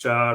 4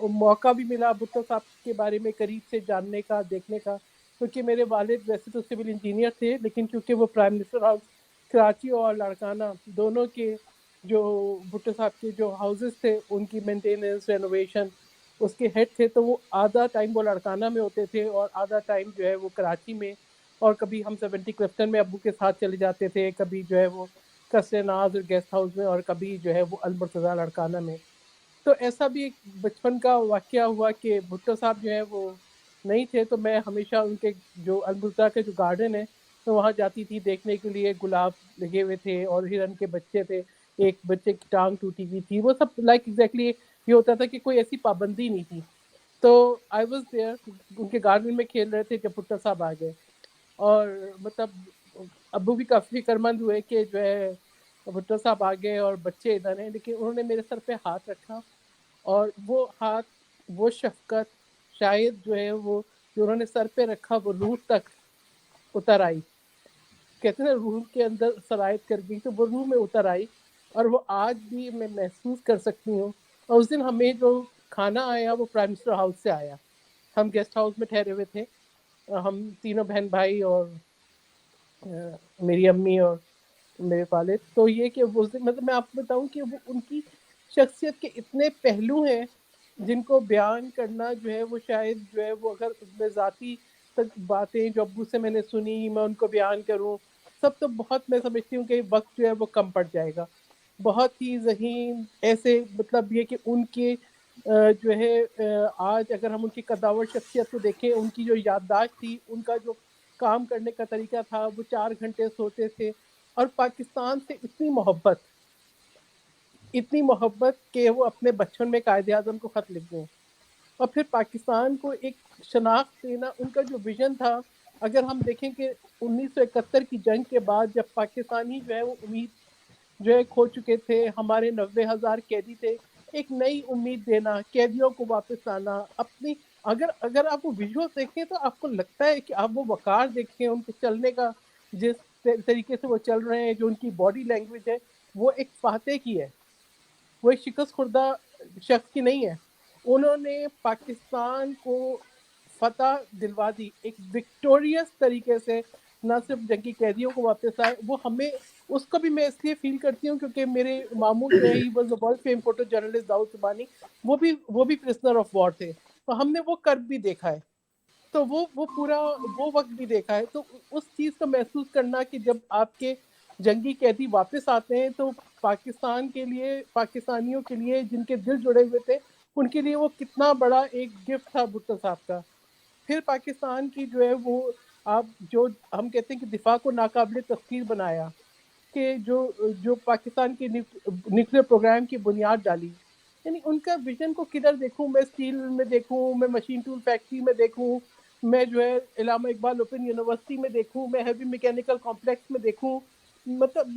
موقع بھی ملا بھٹو صاحب کے بارے میں قریب سے جاننے کا، دیکھنے کا، کیونکہ میرے والد ویسے تو سول انجینئر تھے، لیکن کیونکہ وہ پرائم منسٹر ہاؤس کراچی اور لاڑکانہ دونوں کے جو بھٹو صاحب کے جو ہاؤسز تھے ان کی مینٹیننس رینوویشن اس کے ہیڈ تھے، تو وہ آدھا ٹائم وہ لاڑکانہ میں ہوتے تھے اور آدھا ٹائم جو ہے وہ کراچی میں، اور کبھی ہم 70 کلفٹن میں ابو کے ساتھ چلے جاتے تھے، کبھی جو ہے وہ قصر ناز اور گیسٹ ہاؤس میں، اور کبھی جو ہے وہ المرتضیٰ لاڑکانہ میں۔ تو ایسا بھی ایک بچپن کا واقعہ ہوا کہ بھٹو صاحب جو ہے وہ نہیں تھے، تو میں ہمیشہ ان کے جو المرتضیٰ کے جو گارڈن ہے تو وہاں جاتی تھی دیکھنے کے لیے، گلاب لگے ہوئے تھے اور ہرن کے بچے تھے، ایک بچے کی ٹانگ ٹوٹی ہوئی تھی، وہ سب لائک ایگزیکٹلی یہ ہوتا تھا کہ کوئی ایسی پابندی نہیں تھی۔ تو آئی واز دیئر، ان کے گارڈن میں کھیل رہے تھے جب بھٹو صاحب آ گئے، اور مطلب ابو بھی کافی فکر مند ہوئے کہ جو ہے بھٹو صاحب آ گئے اور بچے ادھر ہیں، لیکن انہوں نے میرے سر پہ ہاتھ رکھا، اور وہ ہاتھ، وہ شفقت شاید جو ہے وہ جو انہوں نے سر پہ رکھا وہ روح تک اتر آئی، کہتے ہیں نا روح کے اندر سرایت کر گئی، تو وہ روح میں اتر آئی، اور وہ آج بھی میں محسوس کر سکتی ہوں۔ اور اس دن ہمیں جو کھانا آیا وہ پرائم منسٹر ہاؤس سے آیا، ہم گیسٹ ہاؤس میں ٹھہرے ہوئے تھے، ہم تینوں بہن بھائی اور میری امی اور میرے والد۔ تو یہ کہ وہ مطلب میں آپ کو بتاؤں کہ وہ ان کی شخصیت کے اتنے پہلو ہیں جن کو بیان کرنا جو ہے وہ شاید جو ہے وہ اگر میں ذاتی تک باتیں جو ابو سے میں نے سنی میں ان کو بیان کروں سب، تو بہت میں سمجھتی ہوں کہ وقت جو ہے وہ کم پڑ جائے گا، بہت ہی ذہین ایسے، مطلب یہ کہ ان کے جو ہے آج اگر ہم ان کی قداور شخصیت کو دیکھیں، ان کی جو یادداشت تھی، ان کا جو کام کرنے کا طریقہ تھا، وہ 4 گھنٹے سوتے تھے، اور پاکستان سے اتنی محبت کہ وہ اپنے بچپن میں قائد اعظم کو خط لکھ دیں، اور پھر پاکستان کو ایک شناخت دینا، ان کا جو ویژن تھا۔ اگر ہم دیکھیں کہ 1971 کی جنگ کے بعد جب پاکستانی جو ہے وہ امید جو ہے کھو چکے تھے، ہمارے 90,000 قیدی تھے، ایک نئی امید دینا، قیدیوں کو واپس لانا، اپنی اگر آپ وہ ویژول دیکھیں تو آپ کو لگتا ہے کہ آپ وہ وقار دیکھیں، ان کے چلنے کا جس طریقے سے وہ چل رہے ہیں، جو ان کی باڈی لینگویج ہے وہ ایک فاتح کی ہے، وہ ایک شکست خوردہ شخص کی نہیں ہے۔ انہوں نے پاکستان کو فتح دلوا دی ایک وکٹوریس طریقے سے، نہ صرف جنگی قیدیوں کو واپس لائے، وہ ہمیں اس کو بھی میں اس لیے فیل کرتی ہوں کیونکہ میرے ماموں جو ہے he was world fame photo journalist Dawood Zubani, وہ بھی پرزنر آف وار تھے، تو ہم نے وہ کرب بھی دیکھا ہے، تو وہ پورا وہ وقت بھی دیکھا ہے، تو اس چیز کو محسوس کرنا کہ جب آپ کے جنگی قیدی واپس آتے ہیں تو پاکستان کے لیے، پاکستانیوں کے لیے جن کے دل جڑے ہوئے تھے، ان کے لیے وہ کتنا بڑا ایک گفٹ تھا بھٹو صاحب کا۔ پھر پاکستان کی جو ہے وہ آپ جو ہم کہتے ہیں کہ دفاع کو ناقابل تسخیر بنایا، کہ جو پاکستان کے نیوکلیر پروگرام کی بنیاد ڈالی، یعنی ان کا ویژن کو کدھر دیکھوں میں، اسٹیل میں دیکھوں میں، مشین ٹول فیکٹری میں دیکھوں میں، جو ہے علامہ اقبال اوپن یونیورسٹی میں دیکھوں میں، ہیوی میکینیکل کمپلیکس میں دیکھوں، مطلب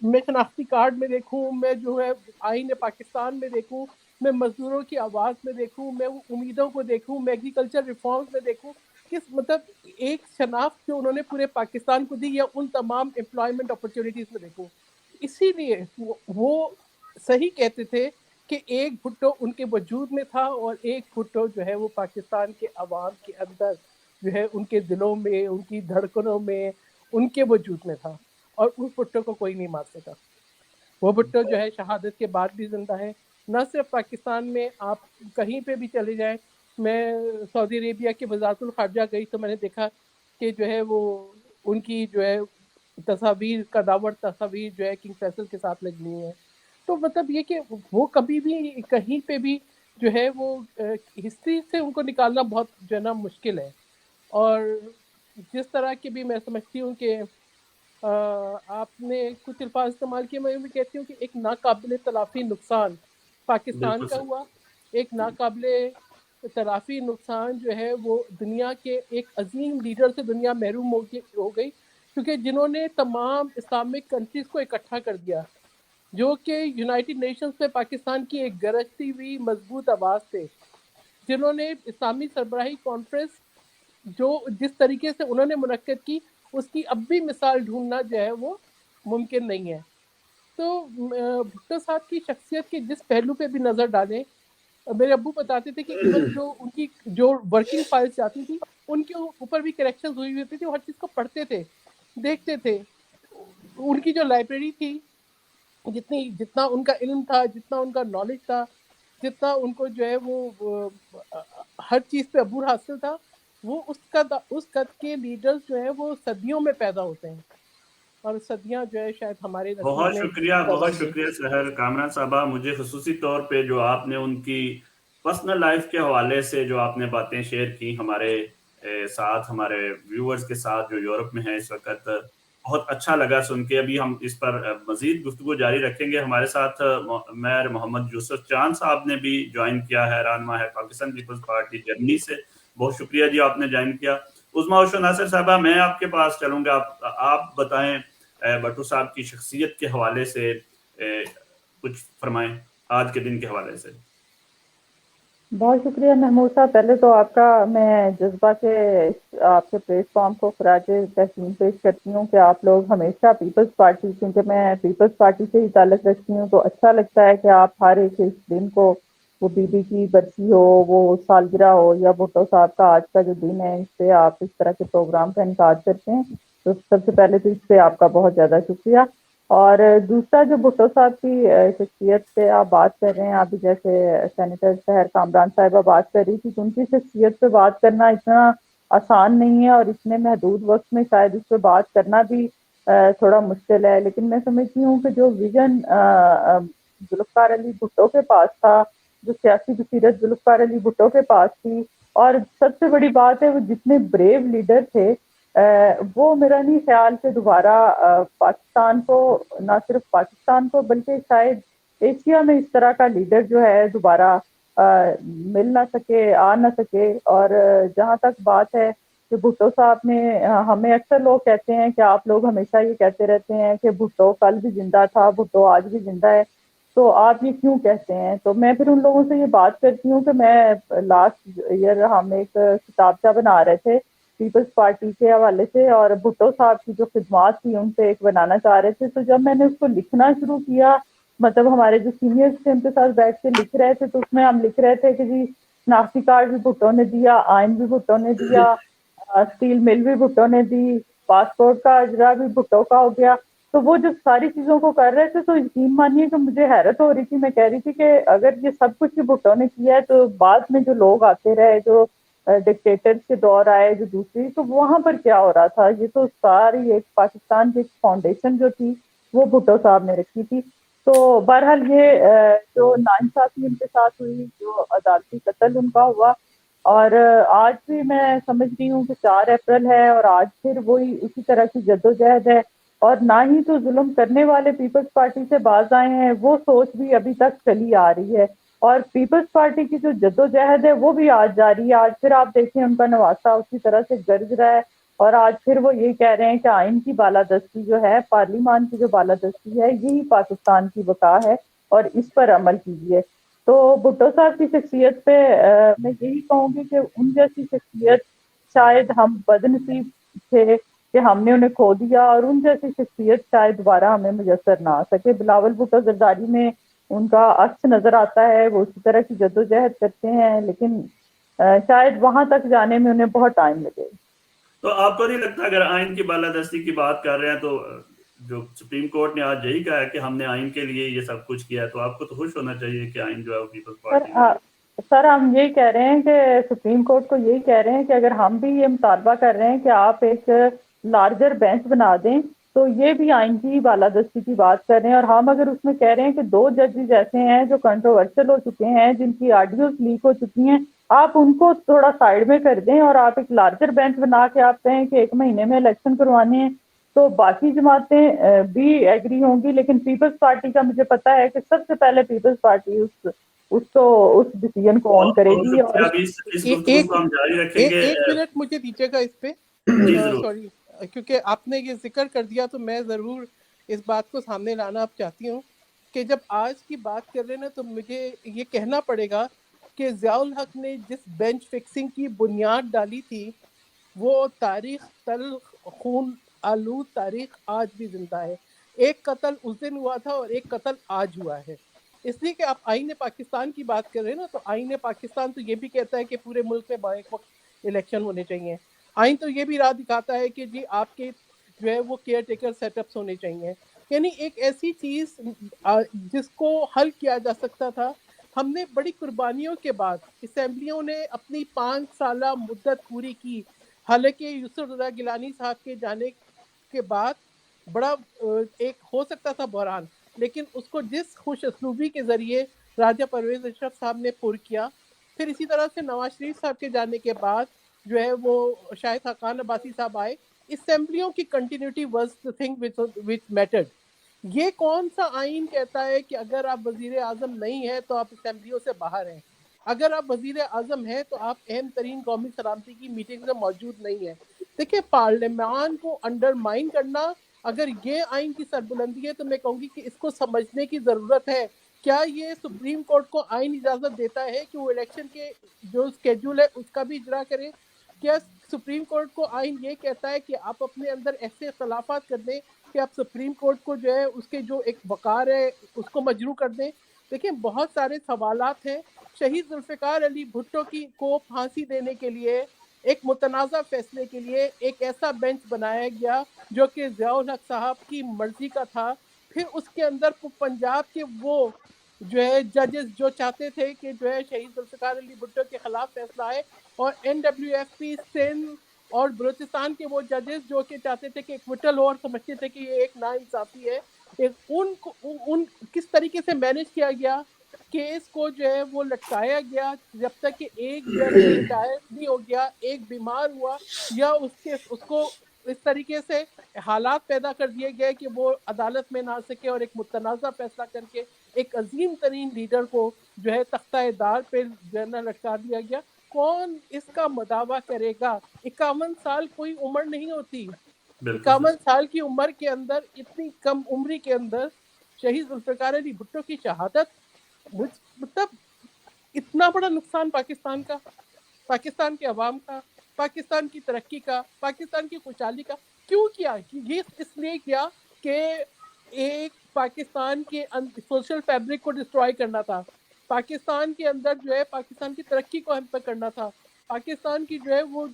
میں شناختی کارڈ میں دیکھوں میں، جو ہے آئین پاکستان میں دیکھوں میں، مزدوروں کی آواز میں دیکھوں میں، امیدوں کو دیکھوں میں، ایگریکلچر ریفارمز میں دیکھوں، کس مطلب ایک شناخت جو انہوں نے پورے پاکستان کو دی، یا ان تمام امپلائمنٹ اپرچونیٹیز میں دیکھوں۔ اسی لیے وہ صحیح کہتے تھے کہ ایک بھٹو ان کے وجود میں تھا، اور ایک بھٹو جو ہے وہ پاکستان کے عوام کے اندر جو ہے ان کے دلوں میں، ان کی دھڑکنوں میں، ان کے وجود میں تھا، اور اس بھٹو کو کوئی نہیں مار سکا۔ وہ بھٹو جو ہے شہادت کے بعد بھی زندہ ہے، نہ صرف پاکستان میں، آپ کہیں پہ بھی چلے جائیں۔ میں سعودی عربیہ کی وزارت الخارجہ گئی تو میں نے دیکھا کہ جو ہے وہ ان کی جو ہے تصاویر، قداور تصاویر جو ہے کنگ فیصل کے ساتھ لگی ہوئی ہیں، تو مطلب یہ کہ وہ کبھی بھی کہیں پہ بھی جو ہے وہ ہسٹری سے ان کو نکالنا بہت جو ہے نا مشکل ہے۔ اور جس طرح کی بھی میں سمجھتی ہوں کہ آپ نے کچھ الفاظ استعمال کیے، میں بھی کہتی ہوں کہ ایک ناقابل تلافی نقصان پاکستان بالکل کا صحیح۔ ہوا، ایک ناقابل تلافی نقصان جو ہے وہ دنیا کے ایک عظیم لیڈر سے دنیا محروم ہو گئی، کیونکہ جنہوں نے تمام اسلامک کنٹریز کو اکٹھا کر دیا، جو کہ یونائٹڈ نیشنز میں پاکستان کی ایک گرجتی ہوئی مضبوط آواز تھے، جنہوں نے اسلامی سربراہی کانفرنس جو جس طریقے سے انہوں نے منعقد کی، اس کی اب بھی مثال ڈھونڈنا جو ہے وہ ممکن نہیں ہے۔ تو بھٹو صاحب کی شخصیت کے جس پہلو پہ بھی نظر ڈالیں، میرے ابو بتاتے تھے کہ ایون جو ان کی جو ورکنگ فائلس جاتی تھی ان کے اوپر بھی کریکشنز ہوئی ہوتی تھی، ہر چیز کو پڑھتے تھے، دیکھتے تھے. ان کی جو لائبریری تھی، جتنا ان کا علم تھا، جتنا ان کا نالج تھا، جتنا ان کو جو ہے وہ ہر چیز پہ عبور حاصل تھا، وہ اس قد کے لیڈرز جو ہیں وہ صدیوں میں پیدا ہوتے ہیں، اور صدیاں جو ہے شاید ہمارے نصیب میں پیدا بہت ہوئی شکریہ سحر کامران صاحبہ. مجھے خصوصی طور پہ جو آپ نے ان کی پرسنل لائف کے حوالے سے جو آپ نے باتیں شیئر کی ہمارے ساتھ، ہمارے ویورز کے ساتھ جو یورپ میں ہیں اس وقت، بہت اچھا لگا سن کے. ابھی ہم اس پر مزید گفتگو جاری رکھیں گے. ہمارے ساتھ میر محمد یوسف چاند صاحب نے بھی جوائن کیا ہے، رہنما ہے پاکستان پیپلز پارٹی جرمنی سے. بہت شکریہ جی آپ نے جوائن کیا. عظمیٰ اوشو ناصر صاحبہ، میں آپ کے پاس چلوں گا. آپ بتائیں بھٹو صاحب کی شخصیت کے حوالے سے کچھ فرمائیں، آج کے دن کے حوالے سے. بہت شکریہ محمود صاحب. پہلے تو آپ کا میں جذبہ سے آپ کے پلیٹ فارم کو خراج تحسین پیش کرتی ہوں کہ آپ لوگ ہمیشہ پیپلز پارٹی، کیونکہ میں پیپلز پارٹی سے ہی تعلق رکھتی ہوں، تو اچھا لگتا ہے کہ آپ ہر ایک اس دن کو، وہ بی بی کی برسی ہو، وہ سالگرہ ہو، یا بھٹو صاحب کا آج کا جو دن ہے، اس پہ آپ اس طرح کے پروگرام کا انعقاد کرتے ہیں. تو سب سے پہلے تو اس پہ آپ کا بہت زیادہ شکریہ. اور دوسرا، جو بھٹو صاحب کی شخصیت سے آپ بات کر رہے ہیں، ابھی جیسے سینیٹر سحر کامران صاحبہ بات کر رہی تھی، تو ان کی شخصیت پہ بات کرنا اتنا آسان نہیں ہے، اور اتنے محدود وقت میں شاید اس پہ بات کرنا بھی تھوڑا مشکل ہے. لیکن میں سمجھتی ہوں کہ جو ویژن ذوالفقار علی بھٹو کے پاس تھا، جو سیاسی بصیرت ذوالفقار علی بھٹو کے پاس تھی، اور سب سے بڑی بات ہے وہ جتنے بریو لیڈر تھے، وہ میرا نہیں خیال کہ دوبارہ پاکستان کو، نہ صرف پاکستان کو بلکہ شاید ایشیا میں اس طرح کا لیڈر جو ہے دوبارہ مل نہ سکے، آ نہ سکے. اور جہاں تک بات ہے کہ بھٹو صاحب نے، ہمیں اکثر لوگ کہتے ہیں کہ آپ لوگ ہمیشہ یہ کہتے رہتے ہیں کہ بھٹو کل بھی زندہ تھا، بھٹو آج بھی زندہ ہے، تو آپ یہ کیوں کہتے ہیں؟ تو میں پھر ان لوگوں سے یہ بات کرتی ہوں کہ میں لاسٹ ایئر ہم ایک کتابچہ بنا رہے تھے پیپلز پارٹی کے حوالے سے، اور بھٹو صاحب کی جو خدمات تھی ان سے ایک بنانا چاہ رہے تھے. تو جب میں نے اس کو لکھنا شروع کیا، مطلب ہمارے جو سینئرز تھے ان کے ساتھ بیٹھ کے لکھ رہے تھے، تو اس میں ہم لکھ رہے تھے کہ جی شناختی کارڈ بھی بھٹو نے دیا، آئین بھی بھٹو نے دیا، اسٹیل مل بھی بھٹو نے دی، پاسپورٹ کا اجرا بھی بھٹو کا ہو گیا. تو وہ جو ساری چیزوں کو کر رہے تھے، تو یقین مانیے کہ مجھے حیرت ہو رہی تھی. میں کہہ رہی تھی کہ اگر یہ سب کچھ بھٹو نے کیا ہے، تو بعد میں جو لوگ آتے رہے، جو ڈکٹیٹرز کے دور آئے جو دوسری، تو وہاں پر کیا ہو رہا تھا؟ یہ تو ساری ایک پاکستان کی ایک فاؤنڈیشن جو تھی وہ بھٹو صاحب نے رکھی تھی. تو بہرحال یہ جو ناانصافی ان کے ساتھ ہوئی، جو عدالتی قتل ان کا ہوا، اور آج بھی میں سمجھ رہی ہوں کہ 4 اپریل ہے، اور آج پھر وہی اسی طرح کی جدوجہد ہے. اور نہ ہی تو ظلم کرنے والے پیپلز پارٹی سے باز آئے ہیں، وہ سوچ بھی ابھی تک چلی آ رہی ہے. اور پیپلز پارٹی کی جو جدوجہد ہے وہ بھی آج جاری ہے. آج پھر آپ دیکھیں ان کا نواسہ اسی طرح سے گرج رہا ہے، اور آج پھر وہ یہ کہہ رہے ہیں کہ آئین کی بالادستی جو ہے، پارلیمان کی جو بالادستی ہے، یہی پاکستان کی بقا ہے، اور اس پر عمل کیجیے. تو بھٹو صاحب کی شخصیت پہ میں یہی کہوں گی کہ ان جیسی شخصیت شاید ہم بد نصیب تھے کہ ہم نے انہیں کھو دیا، اور ان جیسی شخصیت شاید دوبارہ ہمیں میسر نہ آ سکے. بلاول بھٹو زرداری میں ان کا عکس نظر آتا ہے، وہ اسی طرح کی جدوجہد کرتے ہیں، لیکن شاید وہاں تک جانے میں انہیں بہت ٹائم لگے. تو آپ کو نہیں لگتا اگر آئین کی بالادستی کی بات کر رہے ہیں تو جو سپریم کورٹ نے آج یہی کہا ہے کہ ہم نے آئین کے لیے یہ سب کچھ کیا ہے، تو آپ کو تو خوش ہونا چاہیے کہ آئین جو ہے وہ پیپلز پارٹی نے سر ہم یہی کہہ رہے ہیں کہ سپریم کورٹ کو یہی کہہ رہے ہیں کہ اگر ہم بھی یہ مطالبہ کر رہے ہیں کہ آپ ایک لارجر بینچ بنا دیں، تو یہ بھی آئین کی بالادستی کی بات کر رہے ہیں. اور ہم اگر اس میں کہہ رہے ہیں کہ 2 ججز ایسے ہیں جو کنٹروورشل ہو چکے ہیں، جن کی آڈیوز لیک ہو چکی ہیں، آپ ان کو تھوڑا سائڈ میں کر دیں، اور آپ ایک لارجر بینچ بنا کے آپ کہیں کہ 1 مہینے میں الیکشن کروانے ہیں، تو باقی جماعتیں بھی ایگری ہوں گی. لیکن پیپلز پارٹی کا مجھے پتا ہے کہ سب سے پہلے پیپلز پارٹی اس ڈیسیژن کو آن کرے بہت گی. اور شکریہ. ابھی اس گفتگو کو ہم جاری رکھیں گے. ایک منٹ مجھے دیجیے گا اس پہ، جی ضرور. سوری، کیونکہ آپ نے یہ ذکر کر دیا تو میں ضرور اس بات کو سامنے لانا اب چاہتی ہوں کہ جب آج کی بات کر رہے ہیں نا، تو مجھے یہ کہنا پڑے گا کہ ضیاء الحق نے جس بینچ فکسنگ کی بنیاد ڈالی تھی، وہ تاریخ تلخ خون آلود تاریخ آج بھی زندہ ہے. ایک قتل اس دن ہوا تھا اور ایک قتل آج ہوا ہے. اس لیے کہ آپ آئین پاکستان کی بات کر رہے ہیں نا، تو آئین پاکستان تو یہ بھی کہتا ہے کہ پورے ملک میں بیک وقت الیکشن ہونے چاہیے. آئین تو یہ بھی راہ دکھاتا ہے کہ جی آپ کے جو ہے وہ کیئر ٹیکر سیٹ اپس ہونے چاہیے. یعنی ایک ایسی چیز جس کو حل کیا جا سکتا تھا. ہم نے بڑی قربانیوں کے بعد اسمبلیوں نے اپنی 5 سالہ مدت پوری کی. حالانکہ یوسف رضا گیلانی صاحب کے جانے کے بعد بڑا ایک ہو سکتا تھا بحران، لیکن اس کو جس خوش اسلوبی کے ذریعے راجہ پرویز اشرف صاحب نے پر کیا. پھر اسی طرح سے نواز شریف صاحب کے جانے کے بعد جو ہے وہ شاہد خاقان عباسی صاحب آئے. اسمبلیوں کی continuity was the thing which mattered. یہ کون سا آئین کہتا ہے کہ اگر آپ وزیر اعظم نہیں ہیں تو آپ اسمبلیوں سے باہر ہیں؟ اگر آپ وزیر اعظم ہیں تو آپ اہم ترین قومی سلامتی کی میٹنگ میں موجود نہیں ہیں. دیکھیں پارلیمان کو انڈرمائن کرنا اگر یہ آئین کی سربلندی ہے تو میں کہوں گی کہ اس کو سمجھنے کی ضرورت ہے. کیا یہ سپریم کورٹ کو آئین اجازت دیتا ہے کہ وہ الیکشن کے جو اسکیڈول ہے اس کا بھی اجرا کرے؟ کیا سپریم کورٹ کو آئین یہ کہتا ہے کہ آپ اپنے اندر ایسے اختلافات کر دیں کہ آپ سپریم کورٹ کو جو ہے اس کے جو ایک وقار ہے اس کو مجروح کر دیں؟ دیکھیں بہت سارے سوالات ہیں. شہید ذوالفقار علی بھٹو کی کو پھانسی دینے کے لیے ایک متنازع فیصلے کے لیے ایک ایسا بینچ بنایا گیا جو کہ ضیاء الحق صاحب کی مرضی کا تھا. پھر اس کے اندر پنجاب کے وہ جو ہے ججز جو چاہتے تھے کہ جو ہے شہید ذوالفقار علی بھٹو کے خلاف فیصلہ آئے، اور NWFP سندھ اور بلوچستان کے وہ ججز جو کہ چاہتے تھے کہ ایکوٹل ہو اور سمجھتے تھے کہ یہ ایک ناانصافی ہے. ان کس طریقے سے مینیج کیا گیا کیس کو جو ہے وہ لٹکایا گیا جب تک کہ ایک جج ریٹائر نہیں ہو گیا، ایک بیمار ہوا، یا اس کو اس طریقے سے حالات پیدا کر دیے گئے کہ وہ عدالت میں نہ آ سکے اور ایک متنازع فیصلہ کر کے ایک عظیم ترین لیڈر کو جو ہے تختہ دار پہ جو لٹکا دیا گیا. کون اس کا مداوع کرے گا؟ 51 سال کوئی عمر نہیں ہوتی. 51 سال کی عمر کے اندر اتنی کم عمری کے اندر شہید ذوالفقار علی بھٹو کی شہادت، مطلب اتنا بڑا نقصان پاکستان کا، پاکستان کے عوام کا، پاکستان کی ترقی کا، پاکستان کی خوشحالی کا کیوں کیا؟ یہ اس لیے کیا کہ ایک پاکستان کے سوشل فیبرک کو ڈسٹرائے کرنا تھا، پاکستان کے اندر جو ہے پاکستان کی ترقی کو ہم تک کرنا تھا، پاکستان کی جو ہے وہ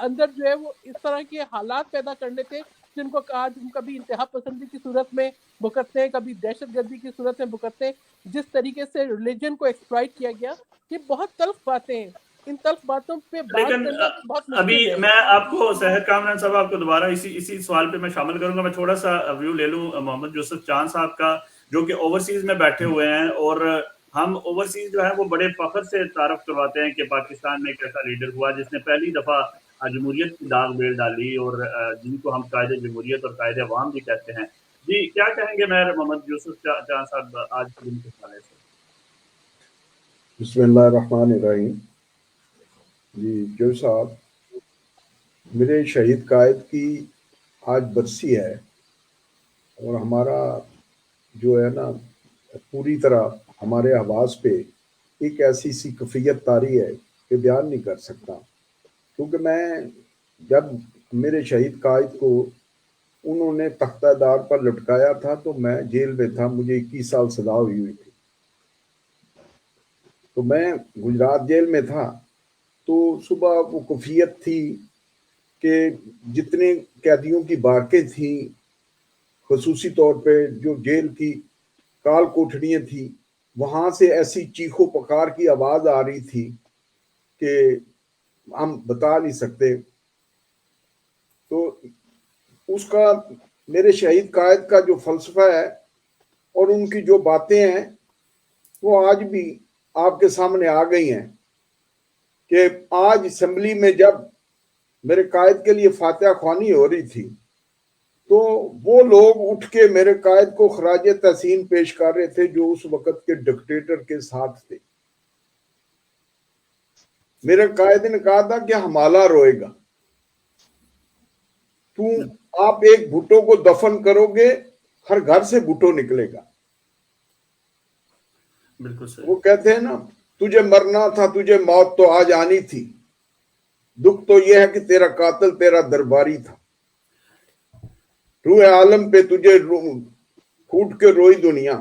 اندر جو ہے وہ اس طرح کے حالات پیدا کرنے تھے جن کو آج ہم کبھی انتہا پسندی کی صورت میں بھگتتے ہیں، کبھی دہشت گردی کی صورت میں بھگتتے ہیں. جس طریقے سے ریلیجن کو ایکسپلائٹ کیا گیا، یہ بہت تلخ باتیں ہیں. ان تلخ باتوں پہ بات لیکن کرنا بہت ابھی مشکل ہے. میں آپ کو سحر کامران صاحب آپ کو دوبارہ اسی سوال پہ میں شامل کروں گا. میں تھوڑا سا ویو لے لوں محمد یوسف چاند صاحب کا، جو کہ اوورسیز میں بیٹھے ہوئے ہیں، اور ہم اوورسیز جو ہے وہ بڑے فخر سے تعارف کرواتے ہیں کہ پاکستان میں ایک ایسا لیڈر ہوا جس نے پہلی دفعہ جمہوریت کی داغ بیل ڈالی، اور جن کو ہم قائد جمہوریت اور قائد عوام بھی کہتے ہیں. جی کیا کہیں گے مہر محمد یوسف چاند صاحب آج کے دن کے حوالے سے؟ بسم اللہ الرحمن الرحیم. جی جو صاحب، میرے شہید قائد کی آج برسی ہے، اور ہمارا جو ہے نا پوری طرح ہمارے حواس پہ ایک ایسی سی کفیت طاری ہے کہ بیان نہیں کر سکتا. کیونکہ میں جب میرے شہید قائد کو انہوں نے تختہ دار پر لٹکایا تھا تو میں جیل میں تھا، مجھے 21 سال سزا ہوئی تھی. تو میں گجرات جیل میں تھا. تو صبح وہ کفیت تھی کہ جتنے قیدیوں کی بارکیں تھیں، خصوصی طور پہ جو جیل کی کال کوٹھڑیاں تھیں، وہاں سے ایسی چیخو پکار کی آواز آ رہی تھی کہ ہم بتا نہیں سکتے. تو اس کا میرے شہید قائد کا جو فلسفہ ہے اور ان کی جو باتیں ہیں وہ آج بھی آپ کے سامنے آ گئی ہیں. کہ آج اسمبلی میں جب میرے قائد کے لیے فاتحہ خوانی ہو رہی تھی تو وہ لوگ اٹھ کے میرے قائد کو خراج تحسین پیش کر رہے تھے جو اس وقت کے ڈکٹیٹر کے ساتھ تھے. میرے قائد نے کہا تھا کہ ہمالا روئے گا، آپ ایک بھٹو کو دفن کرو گے، ہر گھر سے بھٹو نکلے گا. بالکل صحیح. وہ کہتے ہیں نا، تجھے مرنا تھا، تجھے موت تو آج آنی تھی، دکھ تو یہ ہے کہ تیرا قاتل تیرا درباری تھا. روح عالم پہ تجھے پھوٹ کے روئی دنیا،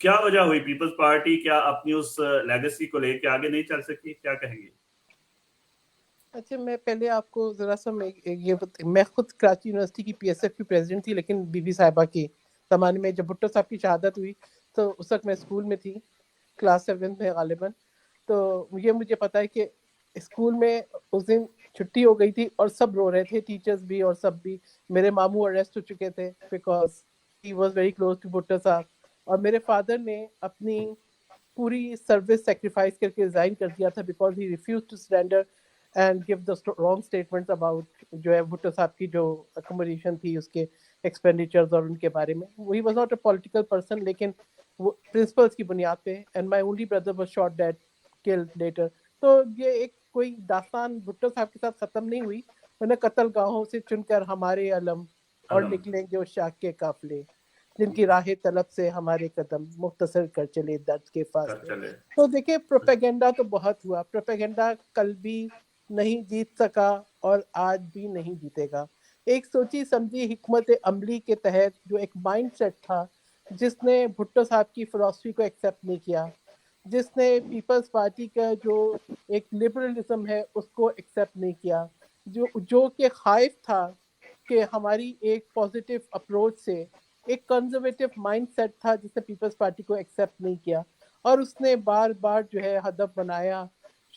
کیا وجہ ہوئی پیپلز پارٹی کیا اپنی اس لیگیسی کو لے کے آگے نہیں چل سکی؟ کیا کہیں گے؟ اچھا میں پہلے آپ کو ذرا سا میں خود کراچی یونیورسٹی کی پی ایس ایف کی پریزیڈنٹ تھی، لیکن بی بی صاحبہ کی زمانے میں جب بھٹو صاحب کی شہادت ہوئی تو اس وقت میں اسکول میں تھی، کلاس 7 میں غالباً. تو یہ مجھے پتا ہے کہ اسکول میں اس دن چھٹی ہو گئی تھی اور سب رو رہے تھے، ٹیچرز بھی اور سب بھی. میرے ماموں اریسٹ ہو چکے تھے because he was very close to Bhutto sahib, اور میرے فادر نے اپنی پوری سروس سیکریفائس کر کے ریزائن کر دیا تھا because he refuse to surrender and gave the wrong statements about جو ہے بھٹو صاحب کی جو اکوموڈیشن تھی اس کے ایکسپینڈیچرز اور ان کے بارے میں. وہی was not a political person, لیکن وہ پرنسپلس کی بنیاد پہ. And my only brother was shot dead killed later. تو یہ ایک کوئی داستان بھٹو صاحب کے ساتھ ختم نہیں ہوئی، انہیں قتل گاہوں سے چن کر ہمارے علم اور نکلیں گے اس شاخ کے قافلے جن کی راہ طلب سے ہمارے قدم مختصر کر چلے درد کے فاصلے. تو دیکھیں پروپیگنڈا تو بہت ہوا، پروپیگنڈا کل بھی نہیں جیت سکا اور آج بھی نہیں جیتے گا. ایک سوچی سمجھی حکمت عملی کے تحت جو ایک مائنڈ سیٹ تھا جس نے بھٹو صاحب کی فلسفی کو ایکسیپٹ نہیں کیا، جس نے پیپلز پارٹی کا جو ایک لبرلزم ہے اس کو ایکسیپٹ نہیں کیا، جو کہ خائف تھا کہ ہماری ایک پازیٹیو اپروچ سے ایک کنزرویٹو مائنڈ سیٹ تھا جس نے پیپلز پارٹی کو ایکسیپٹ نہیں کیا، اور اس نے بار بار جو ہے ہدف بنایا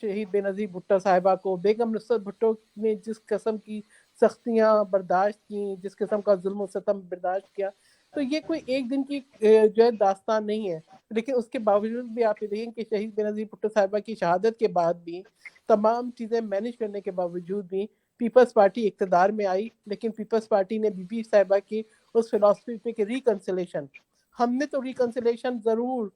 شہید بے نظیر بھٹو صاحبہ کو. بیگم نصرت بھٹو نے جس قسم کی سختیاں برداشت کی، جس قسم کا ظلم و ستم برداشت کیا، تو یہ کوئی ایک دن کی جو ہے داستان نہیں ہے. لیکن اس کے باوجود بھی آپ یہ دیکھیں کہ شہید بے نظیر بھٹو صاحبہ کی شہادت کے بعد بھی تمام چیزیں مینیج کرنے کے باوجود بھی پیپلز پارٹی اقتدار میں آئی. لیکن پیپلز پارٹی نے بی بی صاحبہ کی اس فلسفی پہ کہ ریکنسلیشن، ہم نے تو ریکنسلیشن ضرور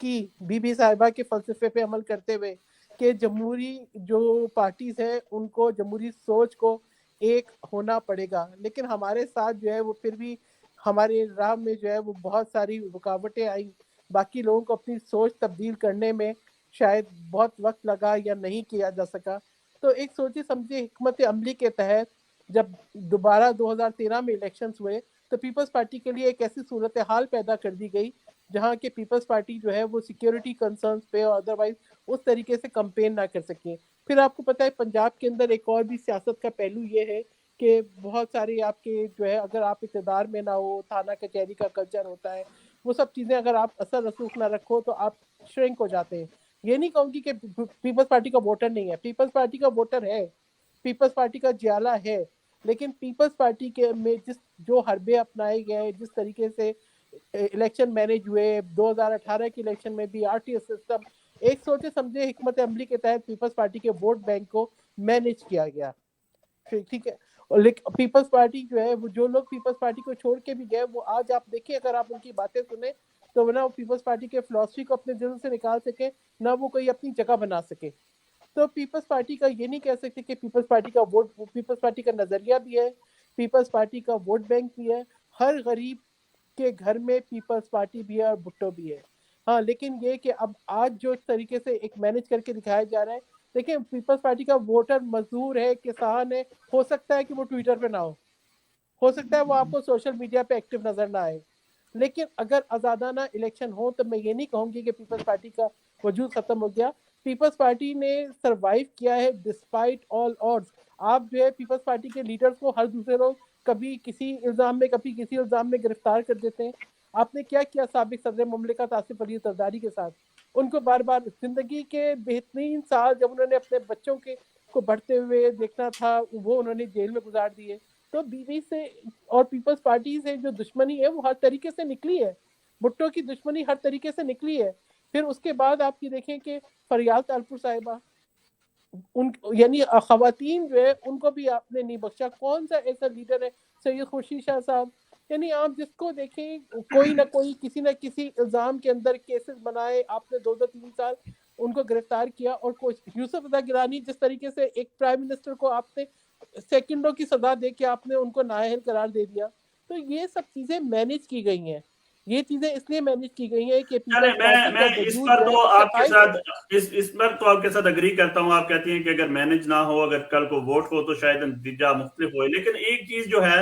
کی بی بی صاحبہ کے فلسفے پہ عمل کرتے ہوئے کہ جمہوری جو پارٹیز ہیں ان کو جمہوری سوچ کو ایک ہونا پڑے گا. لیکن ہمارے ساتھ جو ہے وہ پھر بھی ہمارے راہ میں جو ہے وہ بہت ساری رکاوٹیں آئیں. باقی لوگوں کو اپنی سوچ تبدیل کرنے میں شاید بہت وقت لگا یا نہیں کیا جا سکا. تو ایک سوچی سمجھی حکمت عملی کے تحت جب دوبارہ 2013 میں الیکشنز ہوئے تو پیپلز پارٹی کے لیے ایک ایسی صورتحال پیدا کر دی گئی جہاں کہ پیپلز پارٹی جو ہے وہ سیکیورٹی کنسرنز پہ اور ادروائز اس طریقے سے کمپین نہ کر سکیں. پھر آپ کو پتہ ہے پنجاب کے اندر ایک اور بھی سیاست کا پہلو یہ ہے کہ بہت سارے آپ کے جو ہے اگر آپ اقتدار میں نہ ہو، تھانہ کچہری کا کلچر ہوتا ہے، وہ سب چیزیں اگر آپ اثر رسوخ نہ رکھو تو آپ شرنک ہو جاتے ہیں. یہ نہیں کہوں گی کہ پیپلز پارٹی کا ووٹر نہیں ہے، پیپلز پارٹی کا ووٹر ہے، پیپلز پارٹی کا جیالہ ہے، لیکن پیپلز پارٹی کے میں جو حربے اپنائے گئے، جس طریقے سے الیکشن مینیج ہوئے 2018 کے الیکشن میں بھی آر ٹی ایس سسٹم ایک سوچے سمجھے حکمت عملی کے تحت پیپلز پارٹی کے ووٹ بینک کو مینیج کیا گیا. ٹھیک ہے، لیکن پیپلز پارٹی جو ہے وہ جو لوگ پیپلز پارٹی کو چھوڑ کے بھی گئے وہ آج آپ دیکھیں اگر آپ ان کی باتیں سنیں تو نہ وہ پیپلز پارٹی کے فلسفی کو اپنے دل سے نکال سکے نہ وہ کوئی اپنی جگہ بنا سکے. تو پیپلز پارٹی کا یہ نہیں کہہ سکتے کہ پیپلز پارٹی کا ووٹ، پیپلز پارٹی کا نظریہ بھی ہے، پیپلز پارٹی کا ووٹ بینک بھی ہے، ہر غریب کے گھر میں پیپلز پارٹی بھی ہے اور بھٹو بھی ہے. ہاں لیکن یہ کہ اب آج جو اس طریقے سے ایک مینیج کر کے دکھایا جا رہا ہے، دیکھیں پیپلز پارٹی کا ووٹر مزدور ہے، کسان ہے، ہو سکتا ہے کہ وہ ٹویٹر پہ نہ ہو سکتا ہے وہ آپ کو سوشل میڈیا پہ ایکٹیو نظر نہ آئے، لیکن اگر آزادانہ الیکشن ہو تو میں یہ نہیں کہوں گی کہ پیپلز پارٹی کا وجود ختم ہو گیا. پیپلز پارٹی نے سروائیو کیا ہے ڈسپائٹ آل آڈز. آپ جو ہے پیپلز پارٹی کے لیڈرز کو ہر دوسرے روز کبھی کسی الزام میں کبھی کسی الزام میں گرفتار کر دیتے ہیں. آپ نے کیا کیا سابق صدر مملکت آصف علی زرداری کے ساتھ؟ ان کو بار بار زندگی کے بہترین سال جب انہوں نے اپنے بچوں کے کو بڑھتے ہوئے دیکھنا تھا وہ انہوں نے جیل میں گزار دیے. تو بی بی سے اور پیپلز پارٹی سے جو دشمنی ہے وہ ہر طریقے سے نکلی ہے، بھٹو کی دشمنی ہر طریقے سے نکلی ہے. پھر اس کے بعد آپ کی دیکھیں کہ فریال تالپور صاحبہ ان یعنی خواتین جو ہے ان کو بھی آپ نے نہیں بخشا. کون سا ایسا لیڈر ہے، سید خورشید شاہ صاحب، یعنی آپ جس کو دیکھیں کوئی نہ کوئی کسی نہ کسی الزام کے اندر کیسز بنائے، آپ نے 2-3 سال ان کو گرفتار کیا. اور یوسف رضا گیلانی جس طریقے سے ایک پرائم منسٹر کو آپ نے سیکنڈوں کی سزا دے کے آپ نے ان کو نااہل قرار دے دیا. تو یہ سب چیزیں مینیج کی گئی ہیں، یہ چیزیں اس لیے مینیج کی گئی ہیں کہ چلے میں اس پر تو آپ کے ساتھ اس پر تو آپ کے ساتھ اگری کرتا ہوں. آپ کہتی ہیں کہ اگر مینیج نہ ہو، اگر کل کو ووٹ ہو تو شاید نتیجہ مختلف ہوئے. لیکن ایک چیز جو ہے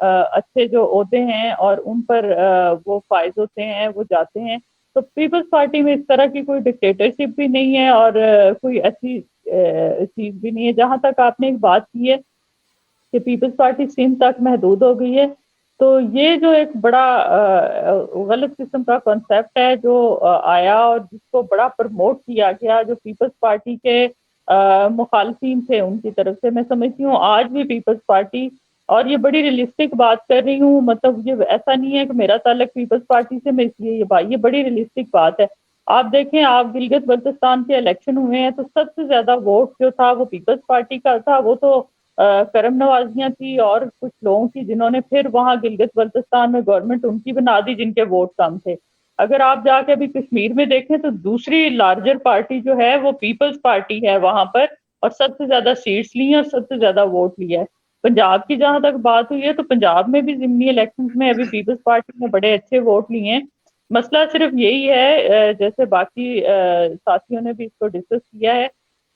اچھے جو عہدے ہیں اور ان پر وہ فائز ہوتے ہیں، وہ جاتے ہیں. تو پیپلز پارٹی میں اس طرح کی کوئی ڈکٹیٹرشپ بھی نہیں ہے اور کوئی ایسی چیز بھی نہیں ہے. جہاں تک آپ نے ایک بات کی ہے کہ پیپلز پارٹی سندھ تک محدود ہو گئی ہے، تو یہ جو ایک بڑا غلط قسم کا کنسیپٹ ہے جو آیا اور جس کو بڑا پرموٹ کیا گیا، جو پیپلز پارٹی کے مخالفین تھے ان کی طرف سے. میں سمجھتی ہوں آج بھی پیپلز پارٹی، اور یہ بڑی ریئلسٹک بات کر رہی ہوں، مطلب یہ ایسا نہیں ہے کہ میرا تعلق پیپلز پارٹی سے، میں اس لیے یہ بڑی ریئلسٹک بات ہے. آپ دیکھیں، آپ گلگت بلتستان کے الیکشن ہوئے ہیں تو سب سے زیادہ ووٹ جو تھا وہ پیپلز پارٹی کا تھا. وہ تو کرم نوازیاں تھی اور کچھ لوگوں کی جنہوں نے پھر وہاں گلگت بلتستان میں گورنمنٹ ان کی بنا دی جن کے ووٹ کم تھے. اگر آپ جا کے ابھی کشمیر میں دیکھیں تو دوسری لارجر پارٹی جو ہے وہ پیپلز پارٹی ہے وہاں پر، اور سب سے زیادہ سیٹس لی ہیں اور سب سے زیادہ ووٹ لیا ہے. پنجاب کی جہاں تک بات ہوئی ہے تو پنجاب میں بھی ضمنی الیکشنز میں ابھی پیپلز پارٹی نے بڑے اچھے ووٹ لیے ہیں. مسئلہ صرف یہی ہے، جیسے باقی ساتھیوں نے بھی اس کو ڈسکس کیا ہے،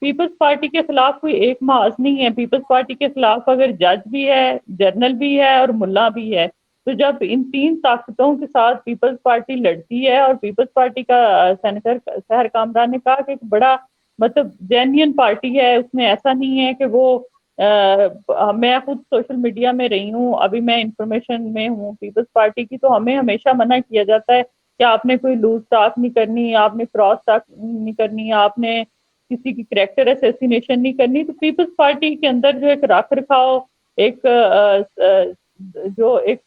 پیپلز پارٹی کے خلاف کوئی ایک محاذ نہیں ہے. پیپلز پارٹی کے خلاف اگر جج بھی ہے، جنرل بھی ہے اور ملا بھی ہے، تو جب ان تین طاقتوں کے ساتھ پیپلز پارٹی لڑتی ہے، اور پیپلز پارٹی کا سینیٹر سحر کامران نے کہا کہ ایک بڑا مطلب جینین پارٹی ہے، اس میں ایسا نہیں ہے کہ وہ میں خود سوشل میڈیا میں رہی ہوں، ابھی میں انفارمیشن میں ہوں پیپلز پارٹی کی، تو ہمیں ہمیشہ منع کیا جاتا ہے کہ آپ نے کوئی لوز ٹاک نہیں کرنی، آپ نے کراس ٹاک نہیں کرنی، آپ نے کسی کی کریکٹر اسیسینیشن نہیں کرنی. تو پیپلز پارٹی کے اندر جو ایک رکھ رکھاؤ، ایک جو ایک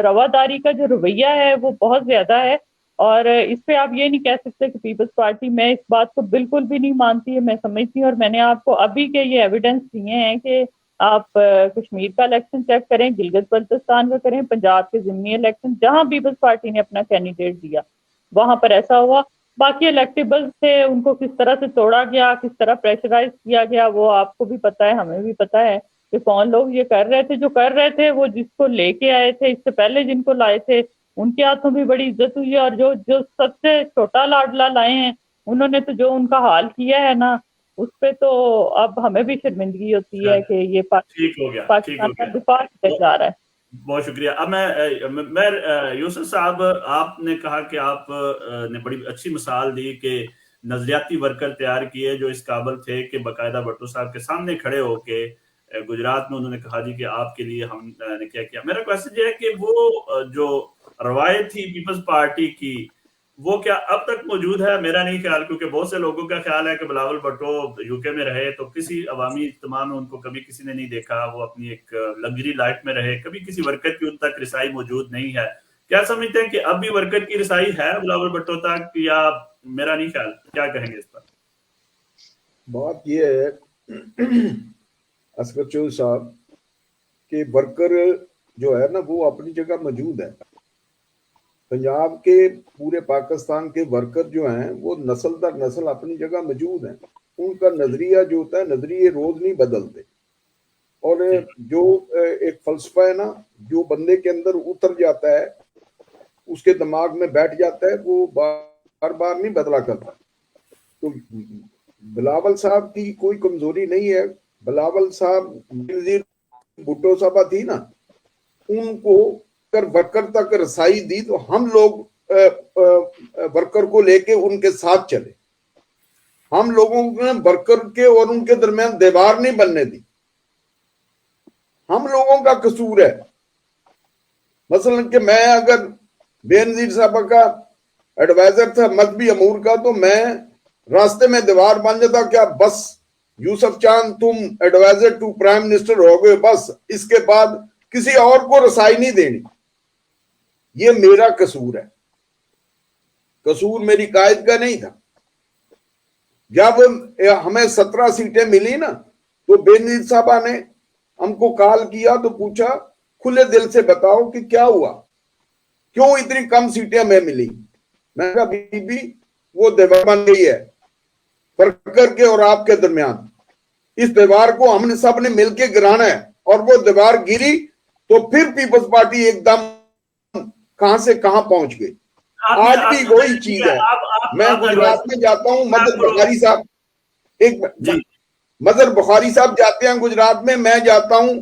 رواداری کا جو رویہ ہے وہ بہت زیادہ ہے. اور اس پہ آپ یہ نہیں کہہ سکتے کہ پیپلز پارٹی، میں اس بات کو بالکل بھی نہیں مانتی ہے. میں سمجھتی ہوں، اور میں نے آپ کو ابھی کے یہ ایویڈنس دیے ہیں کہ آپ کشمیر کا الیکشن چیک کریں، گلگت بلتستان کا کریں، پنجاب کے ضمنی الیکشن جہاں پیپلز پارٹی نے اپنا کینڈیڈیٹ دیا وہاں پر ایسا ہوا. باقی الیکٹیبلز تھے، ان کو کس طرح سے توڑا گیا، کس طرح پریشرائز کیا گیا، وہ آپ کو بھی پتہ ہے، ہمیں بھی پتہ ہے کہ کون لوگ یہ کر رہے تھے. جو کر رہے تھے وہ جس کو لے کے آئے تھے، اس سے پہلے جن کو لائے تھے ان کے ہاتھوں بھی بڑی عزت ہوئی ہے، اور جو سب سے چھوٹا لاڈلا لائے ہیں انہوں نے تو جو ان کا حال کیا ہے نا، اس پہ تو اب ہمیں بھی شرمندگی ہوتی ہے کہ یہ ٹھیک ہو گیا. پاکستان کا دفاع کیا جا رہا ہے. بہت شکریہ. اب میں یوسف صاحب، آپ نے کہا کہ آپ نے بڑی اچھی مثال دی کہ نظریاتی ورکر تیار کیے جو اس قابل تھے کہ باقاعدہ بھٹو صاحب کے سامنے کھڑے ہو کے گجرات میں انہوں نے کہا جی کہ آپ کے لیے ہم نے کیا کیا. میرا کوشچن یہ ہے کہ وہ جو روایت تھی پیپلز پارٹی کی، وہ کیا اب تک موجود ہے؟ میرا نہیں خیال، کیونکہ بہت سے لوگوں کا خیال ہے کہ بلاول بھٹو یو کے میں رہے تو کسی عوامی اجتماع میں ان کو کبھی کسی نے نہیں دیکھا، وہ اپنی ایک لگژری لائف میں رہے، کبھی کسی ورکر کی ان تک رسائی موجود نہیں ہے. کیا سمجھتے ہیں کہ اب بھی ورکر کی رسائی ہے بلاول بھٹو تک، یا میرا نہیں خیال؟ کیا کہیں گے اس پر؟ بات یہ ہے اصغر چودھری صاحب کہ ورکر جو ہے نا وہ اپنی جگہ موجود ہے. پنجاب کے پورے پاکستان کے ورکر جو ہیں وہ نسل در نسل اپنی جگہ موجود ہیں. ان کا نظریہ جو ہوتا ہے، نظریے روز نہیں بدلتے، اور جو ایک فلسفہ ہے نا جو بندے کے اندر اتر جاتا ہے، اس کے دماغ میں بیٹھ جاتا ہے، وہ بار بار نہیں بدلا کرتا. تو بلاول صاحب کی کوئی کمزوری نہیں ہے. بلاول صاحب بھٹو صاحبہ تھی نا، ان کو اگر ورکر تک رسائی دی تو ہم لوگ ورکر کو لے کے ان کے ساتھ چلے. ہم لوگوں نے ورکر کے اور ان کے درمیان دیوار نہیں بننے دی. ہم لوگوں کا قصور ہے. مثلا کہ میں اگر بے نظیر صاحبہ کا ایڈوائزر تھا مذہبی امور کا، تو میں راستے میں دیوار بن جاتا. کیا بس یوسف چاند تم ایڈوائزر ٹو پرائم منسٹر ہو گئے، بس اس کے بعد کسی اور کو رسائی نہیں دینی. یہ میرا قصور ہے، قصور میری قائد کا نہیں تھا. جب ہمیں 17 سیٹیں ملی نا تو بے نظیر صاحبہ نے ہم کو کال کیا تو پوچھا کھلے دل سے بتاؤ کہ کیا ہوا، کیوں اتنی کم سیٹیں ہمیں ملی. میں نے کہا بی بی وہ دیوار بن گئی ہے ورکر کے اور آپ کے درمیان. اس دیوار کو ہم نے سب نے مل کے گرانا ہے، اور وہ دیوار گری تو پھر پیپلز پارٹی ایک دم کہاں سے کہاں پہنچ گئی. آج بھی وہی چیز ہے. میں گجرات میں جاتا ہوں، مظہر بخاری صاحب مظہر بخاری صاحب جاتے ہیں گجرات میں، میں جاتا ہوں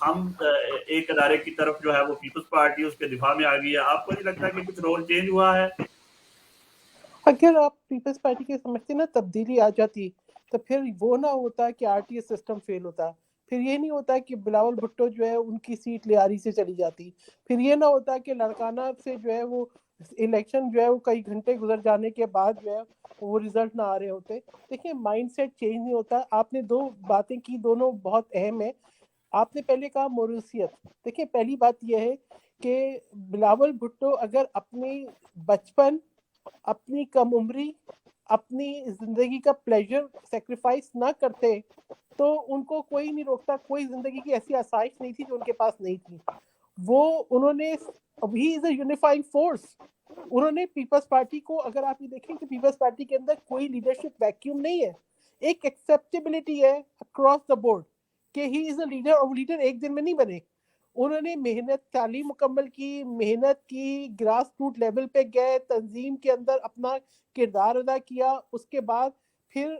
ہم ایک ادارے کی طرف جو ہے وہ پیپلز پارٹی اس کے دفاع میں آ گئی ہے. آپ کو نہیں لگتا کہ کچھ رول چینج ہوا ہے؟ اگر آپ پیپلز پارٹی کے سمجھتے نا تبدیلی آ جاتی تو پھر وہ نہ ہوتا کہ R T S system fail ہوتا, پھر یہ نہیں ہوتا کہ بلاول بھٹو جو ہے ان کی سیٹ لیاری سے چلی جاتی, پھر یہ نہ ہوتا کہ لڑکانہ سے جو ہے وہ الیکشن جو ہے وہ کئی گھنٹے گزر جانے کے بعد جو ہے وہ رزلٹ نہ آ رہے ہوتے. دیکھیں مائنڈ سیٹ چینج نہیں ہوتا. آپ نے دو باتیں کی, دونوں بہت اہم ہیں. آپ نے پہلے کہا موروثیت. دیکھیں پہلی بات یہ ہے کہ بلاول بھٹو اگر اپنی بچپن, اپنی کم عمری, اپنی زندگی کا پلیجر سیکریفائس نہ کرتے تو ان کو کوئی نہیں روکتا. کوئی زندگی کی ایسی آسائش نہیں تھی جو ان کے پاس نہیں تھی. وہ انہوں نے ابھی از اے یونیفائنگ فورس. انہوں نے پیپلز پارٹی کو, اگر آپ یہ دیکھیں کہ پیپلز پارٹی کے اندر کوئی لیڈرشپ ویکیوم نہیں ہے, ایک ایکسیپٹیبلٹی ہے اکراس دا بورڈ کہ ہی از اے لیڈر, اور لیڈر ایک دن میں نہیں بنے. انہوں نے محنت, تعلیم مکمل کی, محنت کی, گراس روٹ لیول پہ گئے, تنظیم کے اندر اپنا کردار ادا کیا. اس کے بعد پھر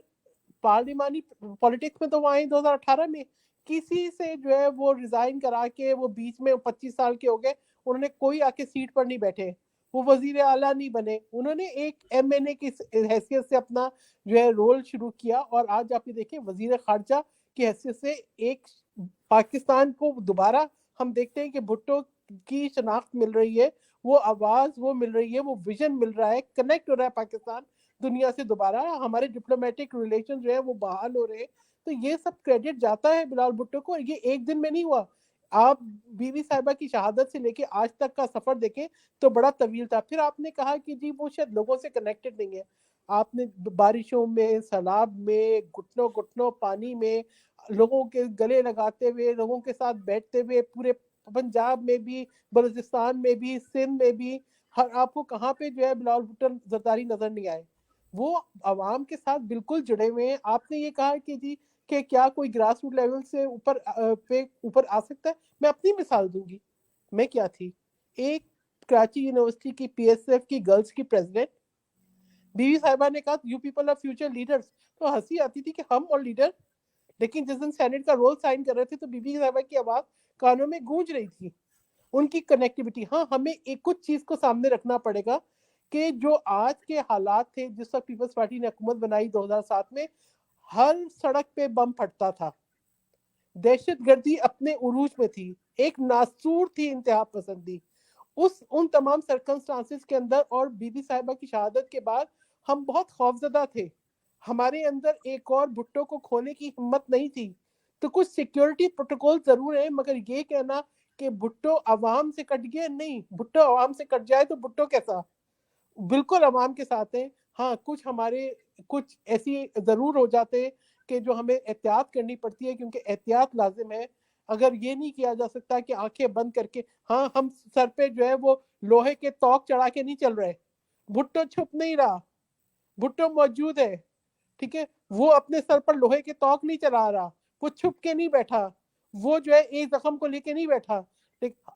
پارلیمانی پولیٹکس میں تو وہ آئے 2018 میں. کسی سے جو ہے وہ ریزائن کرا کے وہ بیچ میں 25 سال کے ہو گئے, انہوں نے کوئی آ کے سیٹ پر نہیں بیٹھے, وہ وزیر اعلیٰ نہیں بنے. انہوں نے ایک ایم این اے کی حیثیت سے اپنا جو ہے رول شروع کیا, اور آج آپ یہ دیکھیں وزیر خارجہ کی حیثیت سے ایک پاکستان کو دوبارہ ہم دیکھتے ہیں کہ بھٹو کی شناخت مل رہی ہے, وہ آواز وہ مل رہی ہے, وہ ویژن مل رہا ہے, کنیکٹ ہو رہا ہے پاکستان دنیا سے دوبارہ. ہمارے ڈپلومیٹک ریلیشن جو ہے وہ بحال ہو رہے ہیں. تو یہ سب کریڈٹ جاتا ہے بلاول بھٹو کو. یہ ایک دن میں نہیں ہوا. آپ بی بی صاحبہ کی شہادت سے لے کے آج تک کا سفر دیکھیں تو بڑا طویل تھا. پھر آپ نے کہا کہ جی وہ شاید لوگوں سے کنیکٹڈ نہیں ہے. آپ نے بارشوں میں, سیلاب میں, گھٹنوں گھٹنوں پانی میں لوگوں کے گلے لگاتے ہوئے, لوگوں کے ساتھ بیٹھتے ہوئے, پورے پنجاب میں بھی, بلوچستان میں بھی, سندھ میں بھی, آپ کو کہاں پہ جو ہے بلاول بھٹو زرداری نظر نہیں آئے. وہ عوام کے ساتھ بالکل جڑے ہوئے ہیں. آپ نے یہ کہا کہ جی کہ کیا کوئی گراس روٹ لیول سے اوپر آ سکتا ہے. میں اپنی مثال دوں گی. میں کیا تھی, ایک کراچی یونیورسٹی کی پی ایس ایف کی گرلز کی پریزیڈنٹ. بی بی صاحبہ نے کہا you people are future leaders, تو ہنسی آتی تھی کہ ہم اور لیڈر. لیکن جس دن سینٹ کا رول سائن کر رہے تھے تو بی بی صاحبہ کی آواز کانوں میں گونج رہی تھی. ان کی کنیکٹیوٹی. ہاں ہمیں ایک کچھ چیز کو سامنے رکھنا پڑے گا کہ جو آج کے حالات تھے جس وقت پیپلز پارٹی نے حکومت بنائی 2007 میں, ہر سڑک پہ بم پھٹتا تھا, دہشت گردی اپنے عروج میں تھی, ایک ناسور تھی انتہا پسندی. ان تمام سرکمسٹانسز کے اندر اور بی بی صاحبہ کی شہادت کے بعد ہم بہت خوفزدہ تھے. ہمارے اندر ایک اور بھٹو کو کھونے کی ہمت نہیں تھی. تو کچھ سیکیورٹی پروٹوکول ضرور ہیں, مگر یہ کہنا کہ بھٹو عوام سے کٹ گیا, نہیں. بھٹو عوام سے کٹ جائے تو بھٹو کیسا, بالکل عوام کے ساتھ ہیں. ہاں کچھ ایسی ضرور ہو جاتے ہیں کہ جو ہمیں احتیاط کرنی پڑتی ہے, کیونکہ احتیاط لازم ہے. اگر یہ نہیں کیا جا سکتا کہ آنکھیں بند کر کے, ہاں ہم سر پہ جو ہے وہ لوہے کے توق چڑھا کے نہیں چل رہے. بھٹو چھپ نہیں رہا, بھٹو موجود ہے, ٹھیک ہے. وہ اپنے سر پر لوہے کے توق نہیں چلا رہا, وہ چھپ کے نہیں بیٹھا, وہ جو ہے ایک زخم کو لے کے نہیں بیٹھا.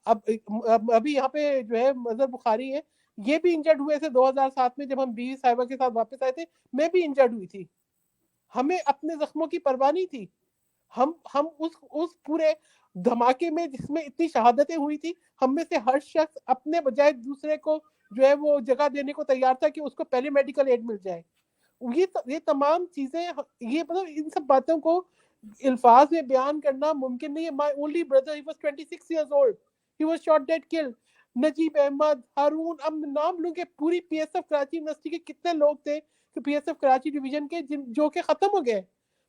ابھی یہاں پہ جو ہے مظہر بخاری ہے, یہ بھی انجرڈ ہوئے تھے 2007 میں جب ہم بیوی صاحبہ کے ساتھ واپس آئے تھے. میں بھی انجرڈ ہوئی تھی. ہمیں اپنے زخموں کی پرواہ نہیں تھی. ہم اس پورے دھماکے میں جس میں اتنی شہادتیں ہوئی تھی, ہم میں سے ہر شخص اپنے بجائے دوسرے کو جو ہے وہ جگہ دینے کو تیار تھا کہ اس کو پہلے میڈیکل ایڈ مل جائے. یہ تمام چیزیں, یہ مطلب ان سب باتوں کو الفاظ میں بیان کرنا ممکن نہیں ہے. My only brother, he was 26 years old. He was shot dead, killed. نجیب احمد, ہارون, اب نام لوں کہ پوری P S F Karachi university کے کتنے لوگ تھے کہ P S F Karachi division کے جو کہ ختم ہو گئے.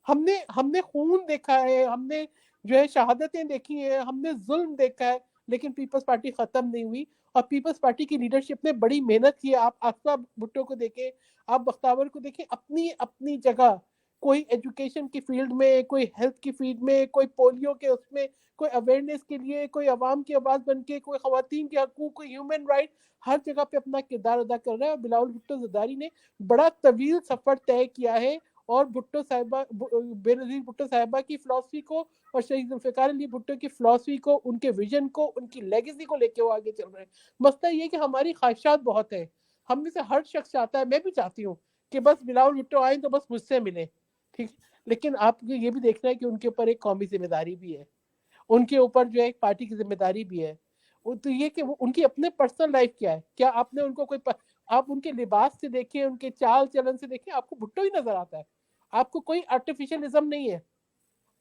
ہم نے خون دیکھا ہے, ہم نے جو ہے شہادتیں دیکھی ہیں, ہم نے ظلم دیکھا ہے, لیکن پیپلز پارٹی ختم نہیں ہوئی. اور پیپلز پارٹی کی لیڈرشپ نے بڑی محنت کی ہے. آپ آصفہ بھٹو کو دیکھیں, آپ بختاور کو دیکھیں, اپنی جگہ, کوئی ایجوکیشن کی فیلڈ میں, کوئی ہیلتھ کی فیلڈ میں, کوئی پولیو کے اس میں, کوئی اویئرنیس کے لیے, کوئی عوام کی آواز بن کے, کوئی خواتین کے حقوق, کوئی ہیومن رائٹ, ہر جگہ پہ اپنا کردار ادا کر رہا ہے. اور بلاول بھٹو زرداری نے بڑا طویل سفر طے کیا ہے, اور بھٹو صاحبہ, بے نظیر بھٹو صاحبہ کی فلسفی کو اور شہید ذوالفقار علی بھٹو کی فلسفی کو, ان کے ویژن کو, ان کی لیگیسی کو لے کے وہ آگے چل رہے ہیں. مسئلہ یہ کہ ہماری خواہشات بہت ہیں. ہم میں سے ہر شخص چاہتا ہے, میں بھی چاہتی ہوں کہ بس بلاول بھٹو آئیں تو بس مجھ سے ملیں, ٹھیک. لیکن آپ کو یہ بھی دیکھنا ہے کہ ان کے اوپر ایک قومی ذمہ داری بھی ہے, ان کے اوپر جو ہے ایک پارٹی کی ذمہ داری بھی ہے. تو یہ کہ ان کی اپنے پرسنل لائف کیا ہے, کیا آپ نے ان کو کوئی آپ ان کے لباس سے دیکھیں, ان کے چال چلن سے دیکھیں, آپ کو بھٹو ہی نظر آتا ہے, آپ کو کوئی آرٹیفیشلزم نہیں ہے.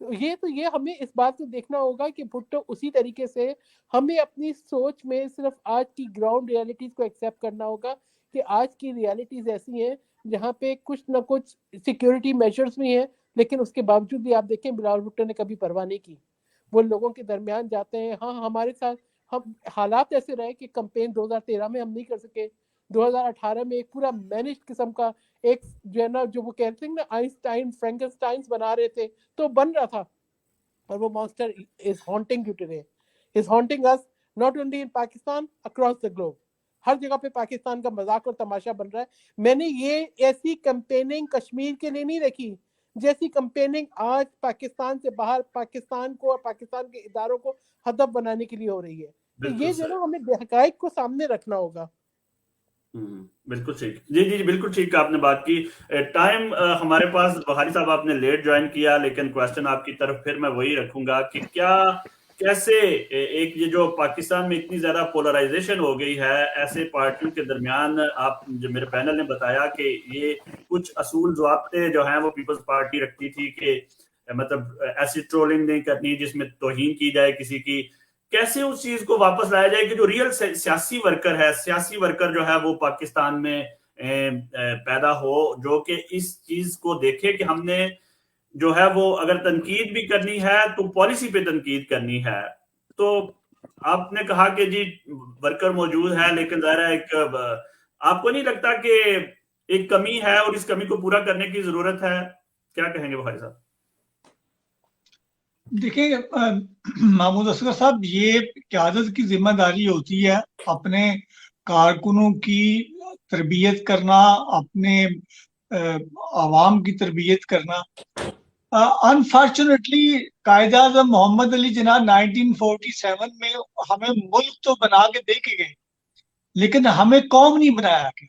یہ ہمیں اس بات کو دیکھنا ہوگا کہ بھٹو اسی طریقے سے ہمیں اپنی سوچ میں صرف آج کی گراؤنڈ ریالٹیز کو ایکسیپٹ کرنا ہوگا کہ آج کی ریالٹیز ایسی ہیں جہاں پہ کچھ نہ کچھ سیکیورٹی میجرز بھی ہیں, لیکن اس کے باوجود بھی آپ دیکھیں بلاول بھٹو نے کبھی پرواہ نہیں کی. وہ لوگوں کے درمیان جاتے ہیں. ہاں ہمارے ساتھ ہم حالات ایسے رہے کہ کمپین 2013 میں ہم نہیں کر سکے, 2018 میں ایک پورا مینجڈ قسم کا ایک جو ہے نا, جو وہ کہتے ہیں نا آئنسٹائن فرینکنسٹائنز بنا رہے تھے, تو بن رہا تھا. اور وہ monster is haunting you today, is haunting us not only in Pakistan, across the globe. ہر جگہ پہ پاکستان کا مذاق اور تماشا بن رہا ہے. میں نے یہ ایسی کمپیننگ کشمیر کے لیے نہیں دیکھی جیسی کمپیننگ آج پاکستان سے باہر پاکستان کو اور پاکستان کے اداروں کو ہدف بنانے کے لیے ہو رہی ہے. تو یہ جو ہے نا ہمیں حقائق کو سامنے رکھنا ہوگا. بالکل ٹھیک. جی بالکل ٹھیک آپ نے بات کی. ٹائم ہمارے پاس, بخاری صاحب آپ نے لیٹ جوائن کیا, لیکن کوشچن آپ کی طرف پھر میں وہی رکھوں گا کہ کیسے ایک یہ جو پاکستان میں اتنی زیادہ پولرائزیشن ہو گئی ہے ایسے پارٹیوں کے درمیان, آپ جو میرے پینل نے بتایا کہ یہ کچھ اصول ضابطے جو ہیں وہ پیپلز پارٹی رکھتی تھی کہ مطلب ایسی ٹرولنگ نہیں کرنی جس میں توہین کی جائے کسی کی, کیسے اس چیز کو واپس لایا جائے کہ جو ریئل سیاسی ورکر ہے, سیاسی ورکر جو ہے وہ پاکستان میں پیدا ہو, جو کہ اس چیز کو دیکھے کہ ہم نے جو ہے وہ اگر تنقید بھی کرنی ہے تو پالیسی پہ تنقید کرنی ہے. تو آپ نے کہا کہ جی ورکر موجود ہے, لیکن ظاہر ہے ایک آپ کو نہیں لگتا کہ ایک کمی ہے اور اس کمی کو پورا کرنے کی ضرورت ہے؟ کیا کہیں گے بخاری صاحب؟ دیکھیں محمود اصغر صاحب, یہ قیادت کی ذمہ داری ہوتی ہے اپنے کارکنوں کی تربیت کرنا, اپنے عوام کی تربیت کرنا. انفارچونیٹلی قائد اعظم محمد علی جناح 1947 میں ہمیں ملک تو بنا کے دے کے گئے, لیکن ہمیں قوم نہیں بنایا گیا.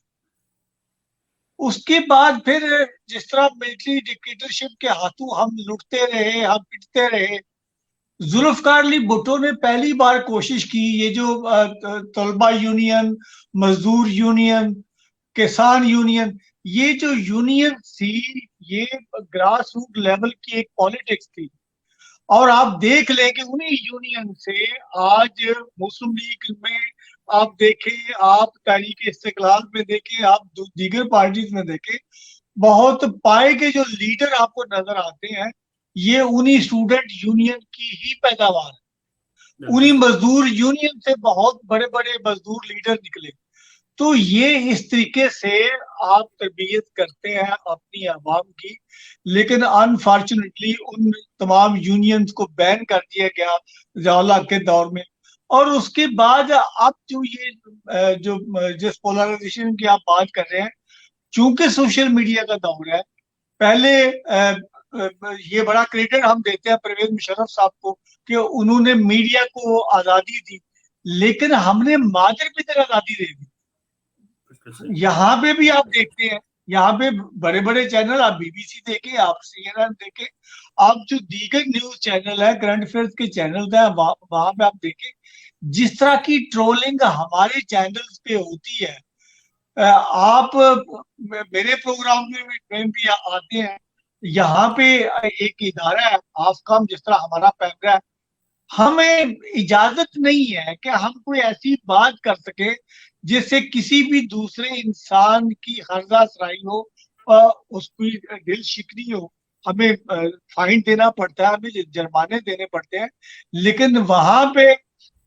اس کے بعد پھر جس طرح ملٹری ڈکٹیٹرشپ کے ہاتھوں ہم لٹتے رہے, ہم پٹتے رہے. ذوالفقار علی بھٹو نے پہلی بار کوشش کی, یہ جو طلبہ یونین, مزدور یونین, کسان یونین, یہ جو یونین تھی یہ گراس روٹ لیول کی ایک پالیٹکس تھی. اور آپ دیکھ لیں کہ انہی یونین سے آج مسلم لیگ میں آپ دیکھیں, آپ تحریک استقلال میں دیکھیں, آپ دیگر پارٹیز میں دیکھیں, بہت پائے کے جو لیڈر آپ کو نظر آتے ہیں یہ انہی اسٹوڈنٹ یونین کی ہی پیداوار ہے. انہی مزدور یونین سے بہت بڑے بڑے مزدور لیڈر نکلے. تو یہ اس طریقے سے آپ تربیت کرتے ہیں اپنی عوام کی, لیکن انفارچونیٹلی ان تمام یونینز کو بین کر دیا گیا ضیاء کے دور میں. اور اس کے بعد اب جو یہ جو جس پولرائزیشن کی آپ بات کر رہے ہیں, چونکہ سوشل میڈیا کا دور ہے, پہلے یہ بڑا کریڈٹ ہم دیتے ہیں پرویز مشرف صاحب کو کہ انہوں نے میڈیا کو آزادی دی, لیکن ہم نے مادر پہ تک آزادی دے دی. یہاں پہ بھی آپ دیکھتے ہیں, یہاں پہ بڑے بڑے چینل, آپ بی بی سی دیکھیں, آپ سی این این دیکھیں, آپ جو دیگر نیوز چینل ہے, کرنٹ افیئرز کے چینل ہیں, وہاں پہ آپ دیکھیں جس طرح کی ٹرولنگ ہمارے چینلز پہ ہوتی ہے. آپ میرے پروگرام میں بھی آتے ہیں, یہاں پہ ایک ادارہ ہے آفکام, جس طرح ہمارا پیمرا ہے, ہمیں اجازت نہیں ہے کہ ہم کوئی ایسی بات کر سکے جس سے کسی بھی دوسرے انسان کی ہرزہ سرائی ہو, اس کی دل شکنی ہو. ہمیں فائن دینا پڑتا ہے, ہمیں جرمانے دینے پڑتے ہیں, لیکن وہاں پہ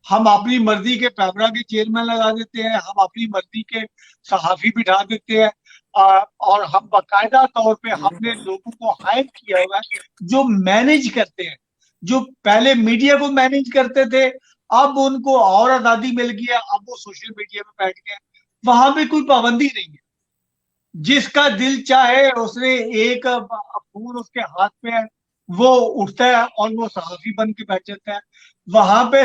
ہم اپنی مرضی کے پیمرا کے چیئرمین لگا دیتے ہیں, ہم اپنی مرضی کے صحافی بٹھا دیتے ہیں, اور ہم باقاعدہ طور پہ ہم نے لوگوں کو ہائر کیا ہوا ہے جو مینج کرتے ہیں, جو پہلے میڈیا کو مینج کرتے تھے, اب ان کو اور آزادی مل گیا, اب وہ سوشل میڈیا میں بیٹھ گئے. وہاں پہ کوئی پابندی نہیں ہے, جس کا دل چاہے اس نے ایک فون اس کے ہاتھ میں ہے, وہ اٹھتا ہے اور وہ صحافی بن کے بیٹھ جاتا ہے. وہاں پہ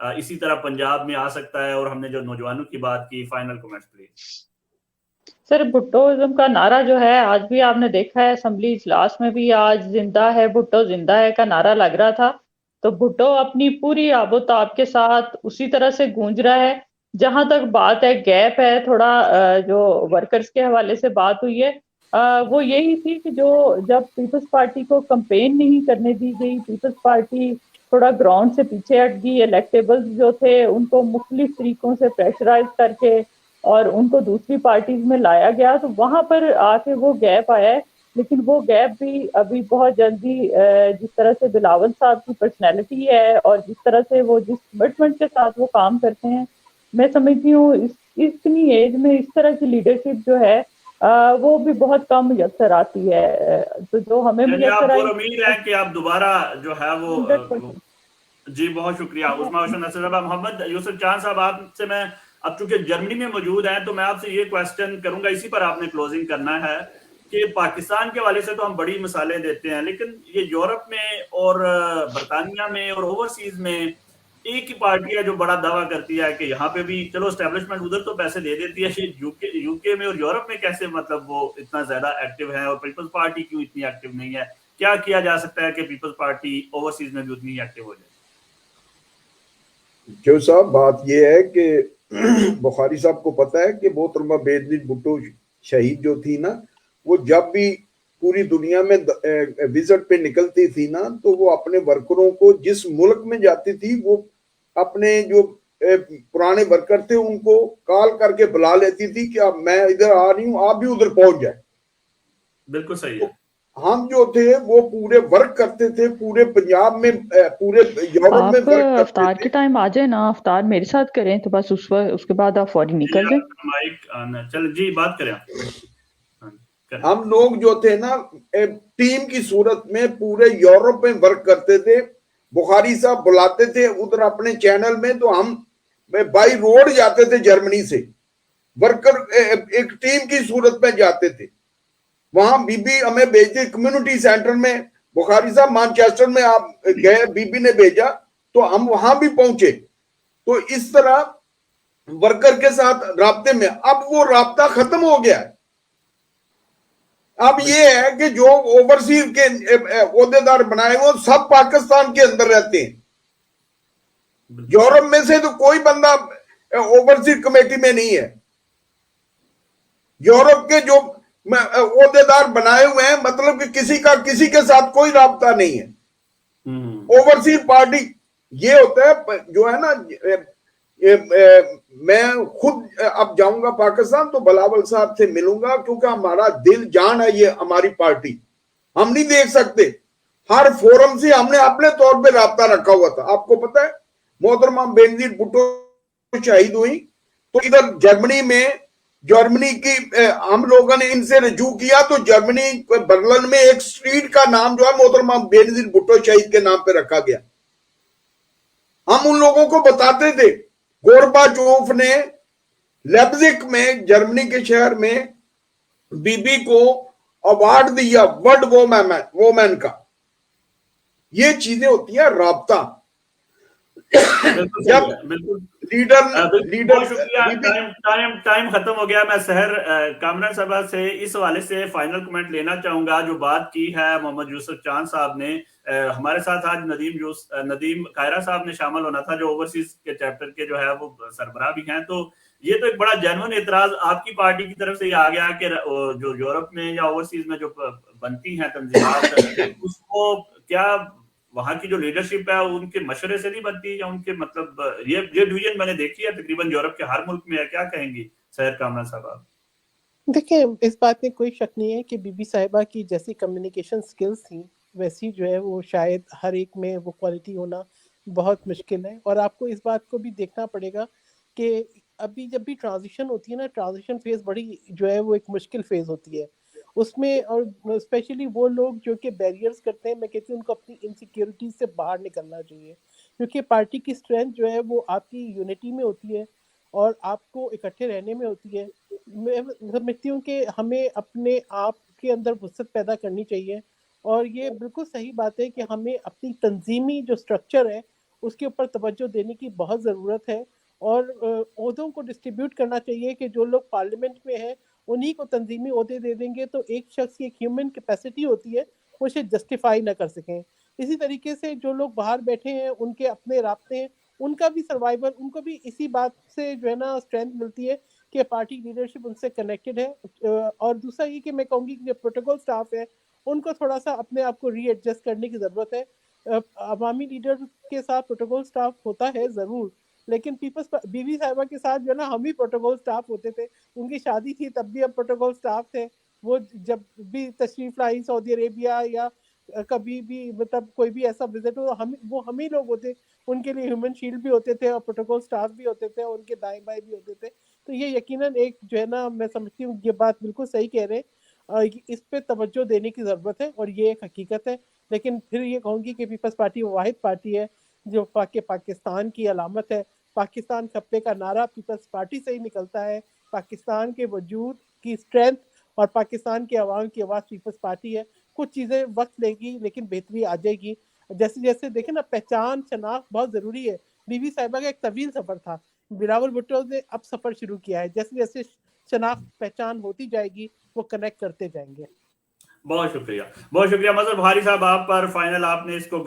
اسی طرح پنجاب میں آ سکتا ہے. اور ہم نے جو نوجوانوں کی بات کی, فائنل کمنٹس پلیز. سر بھٹوزم کا نعرہ جو ہے آج بھی آپ نے دیکھا ہے اسمبلی اجلاس میں بھی, آج زندہ ہے بھٹو زندہ ہے کا نعرہ لگ رہا تھا. تو بھٹو اپنی پوری آب و تاب کے ساتھ اسی طرح سے گونج رہا ہے. جہاں تک بات ہے گیپ ہے تھوڑا جو ورکرز کے حوالے سے بات ہوئی ہے, وہ یہی تھی کہ جو جب پیپلز پارٹی کو کمپین نہیں کرنے دی گئی, پیپلز پارٹی تھوڑا گراؤنڈ سے پیچھے ہٹ گئی, الیکٹیبلز جو تھے ان کو مختلف طریقوں سے پریشرائز کر کے اور ان کو دوسری پارٹیز میں لایا گیا, تو وہاں پر آ کے وہ گیپ آیا ہے. لیکن وہ گیپ بھی ابھی بہت جلدی, جس طرح سے بلاول صاحب کی پرسنالٹی ہے اور جس طرح سے وہ جس کمٹمنٹ کے ساتھ وہ کام کرتے ہیں, میں سمجھتی ہوں اتنی ایج میں اس طرح کی لیڈرشپ جو ہے وہ بھی بہت کم میسر آتی ہے. تو جو ہمیں یعنی آپ میسر آئی, امید ہے کہ آپ دوبارہ جو ہے وہ 100%. جی بہت شکریہ عظما حسن نصر صاحب. محمد یوسف چاند صاحب, آپ سے میں اب چونکہ جرمنی میں موجود ہیں تو میں آپ سے یہ کوشچن کروں گا, اسی پر آپ نے کلوزنگ کرنا ہے کہ پاکستان کے حوالے سے تو ہم بڑی مثالیں دیتے ہیں, لیکن یہ یورپ میں اور برطانیہ میں اور اوورسیز میں ایک ہی پارٹی ہے جو بڑا دعویٰ کرتی ہے کہ یہاں پہ بھی چلو اسٹیبلشمنٹ ادھر تو پیسے دے دیتی ہے, یو کے میں اور یورپ میں کیسے مطلب وہ اتنا زیادہ ایکٹیو ہے, اور پیپلز پارٹی کیوں اتنی ایکٹیو نہیں ہے؟ کیا کیا جا سکتا ہے کہ پیپلز پارٹی اوورسیز میں بھی اتنی ایکٹیو ہو جائے؟ جو صاحب بات یہ ہے کہ بخاری صاحب کو پتا ہے کہ محترمہ بینظیر بھٹو شہید جو تھی نا, وہ جب بھی پوری دنیا میں وزٹ پہ نکلتی تھی نا, تو وہ اپنے ورکروں کو جس ملک میں جاتی تھی وہ اپنے جو پرانے ورکر تھے ان کو کال کر کے بلا لیتی تھی کہ اب میں ادھر آ رہی ہوں, آپ بھی ادھر پہنچ جائیں. بالکل صحیح ہے. ہم جو تھے وہ پورے ورک کرتے تھے, پورے پنجاب میں پورے یورپ میں آپ ورک کرتے افطار تھے. کے ٹائم آ جائیں نا, افطار میرے ساتھ کریں تو بس اس کے بعد آپ فوری نکل جائیں. مائک چل جی بات کریں. ہم لوگ جو تھے نا ٹیم کی صورت میں پورے یورپ میں ورک کرتے تھے. بخاری صاحب بلاتے تھے ادھر اپنے چینل میں, تو ہم بائی روڈ جاتے تھے جرمنی سے, ورکر ایک ٹیم کی صورت میں جاتے تھے. وہاں بی بی ہمیں بھیجتے کمیونٹی سینٹر میں, بخاری صاحب مانچسٹر میں آپ گئے, بی بی نے بھیجا تو ہم وہاں بھی پہنچے. تو اس طرح ورکر کے ساتھ رابطے میں, اب وہ رابطہ ختم ہو گیا ہے. اب یہ ہے کہ جو اوورسیز کے عہدے دار بنائے وہ سب پاکستان کے اندر رہتے ہیں. یورپ میں سے تو کوئی بندہ اوورسیز کمیٹی میں نہیں ہے. یورپ کے جو عہدے دار بنائے ہوئے ہیں, مطلب کہ کسی کے ساتھ کوئی رابطہ نہیں ہے. اوورسیز پارٹی یہ ہوتا ہے جو ہے نا, میں خود اب جاؤں گا پاکستان تو بلاول صاحب سے ملوں گا, کیونکہ ہمارا دل جان ہے یہ ہماری پارٹی. ہم نہیں دیکھ سکتے, ہر فورم سے ہم نے اپنے طور پہ رابطہ رکھا ہوا تھا. آپ کو پتا ہے محترمہ بینظیر بھٹو شہید ہوئی تو ادھر جرمنی کی ہم لوگوں نے ان سے رجوع کیا, تو جرمنی برلن میں ایک سٹریٹ کا نام جو ہے محترمہ بینظیر بھٹو شہید کے نام پہ رکھا گیا. ہم ان لوگوں کو بتاتے تھے. گوربا چوف نے لیپزگ میں جرمنی کے شہر میں بی بی کو ایوارڈ دیا ورلڈ وومین کا. یہ چیزیں ہوتی ہیں رابطہ. جب بہت شکریہ. ٹائم ختم ہو گیا. میں سحر کامران صاحب سے اس حوالے سے فائنل کمنٹ لینا چاہوں گا. جو بات کی ہے محمد یوسف چاند صاحب نے, ہمارے ساتھ آج ندیم قائرہ صاحب نے شامل ہونا تھا جو اوورسیز کے چیپٹر کے جو ہے وہ سربراہ بھی ہیں. تو یہ تو ایک بڑا جینوئن اعتراض آپ کی پارٹی کی طرف سے یہ آ گیا کہ جو یورپ میں یا اوورسیز میں جو بنتی ہیں تنظیمات, اس کو کیا وہاں کی جو لیڈرشپ ہے ان کے مشورے سے نہیں بنتی, یا ان کے مطلب یہ ڈویژن میں نے دیکھی ہے تقریباً یورپ کے ہر ملک میں ہے. کیا کہیں گی سحر کامران صاحب آپ؟ دیکھیں, اس بات میں کوئی شک نہیں ہے کہ بی بی صاحبہ کی جیسی کمیونیکیشن سکلز تھیں ویسی جو ہے وہ شاید ہر ایک میں وہ کوالٹی ہونا بہت مشکل ہے. اور آپ کو اس بات کو بھی دیکھنا پڑے گا کہ ابھی جب بھی ٹرانزیشن ہوتی ہے نا, ٹرانزیشن فیز بڑی جو ہے وہ ایک مشکل فیز ہوتی ہے اس میں. اور اسپیشلی وہ لوگ جو کہ بیریئرز کرتے ہیں, میں کہتی ہوں ان کو اپنی انسیکیورٹی سے باہر نکلنا چاہیے, کیونکہ پارٹی کی اسٹرینتھ جو ہے وہ آپ کی یونٹی میں ہوتی ہے اور آپ کو اکٹھے رہنے میں ہوتی ہے. میں سمجھتی ہوں کہ ہمیں اپنے آپ کے اندر وسعت پیدا کرنی چاہیے, اور یہ بالکل صحیح بات ہے کہ ہمیں اپنی تنظیمی جو سٹرکچر ہے اس کے اوپر توجہ دینے کی بہت ضرورت ہے، اور عہدوں کو ڈسٹریبیوٹ کرنا چاہیے کہ جو لوگ پارلیمنٹ میں ہیں انہی کو تنظیمی عہدے دے دیں گے تو ایک شخص کی ایک ہیومن کیپیسٹی ہوتی ہے وہ اسے جسٹیفائی نہ کر سکیں۔ اسی طریقے سے جو لوگ باہر بیٹھے ہیں ان کے اپنے رابطے ہیں، ان کا بھی سروائیول، ان کو بھی اسی بات سے جو ہے نا اسٹرینتھ ملتی ہے کہ پارٹی لیڈرشپ ان سے کنیکٹڈ ہے۔ اور دوسرا یہ کہ میں کہوں گی کہ جو پروٹوکول سٹاف ہے ان کو تھوڑا سا اپنے آپ کو ری ایڈجسٹ کرنے کی ضرورت ہے۔ عوامی لیڈر کے ساتھ پروٹوکول سٹاف ہوتا ہے ضرور، لیکن پیپلز بی بی صاحبہ کے ساتھ جو ہے نا ہم ہی پروٹوکول سٹاف ہوتے تھے، ان کی شادی تھی تب بھی ہم پروٹوکول سٹاف تھے، وہ جب بھی تشریف لائی سعودی عربیہ یا کبھی بھی مطلب کوئی بھی ایسا وزٹ ہو وہ ہم ہی لوگ ہوتے، ان کے لیے ہیومن شیلڈ بھی ہوتے تھے اور پروٹوکول سٹاف بھی ہوتے تھے اور ان کے دائیں بائیں بھی ہوتے تھے۔ تو یہ یقیناً ایک جو ہے نا میں سمجھتی ہوں یہ بات بالکل صحیح کہہ رہے ہیں، اس پہ توجہ دینے کی ضرورت ہے اور یہ ایک حقیقت ہے۔ لیکن پھر یہ کہوں گی کہ پیپلز پارٹی واحد پارٹی ہے جو پاکستان کی علامت ہے۔ پاکستان کھپے کا نعرہ پیپلز پارٹی سے ہی نکلتا ہے۔ پاکستان کے وجود کی اسٹرینتھ اور پاکستان کے عوام کی آواز پیپلز پارٹی ہے۔ کچھ چیزیں وقت لے گی لیکن بہتری آ جائے گی۔ جیسے جیسے دیکھیں نا پہچان شناخت بہت ضروری ہے۔ بی بی صاحبہ کا ایک طویل سفر تھا، بلاول بھٹو نے اب سفر شروع کیا ہے، جیسے جیسے شناخت پہچان ہوتی جائے گی وہ کنیکٹ کرتے جائیں گے۔ بہت شکریہ، بہت شکریہ مظہر بخاری صاحب، آپ پر فائنل آپ نے اس کو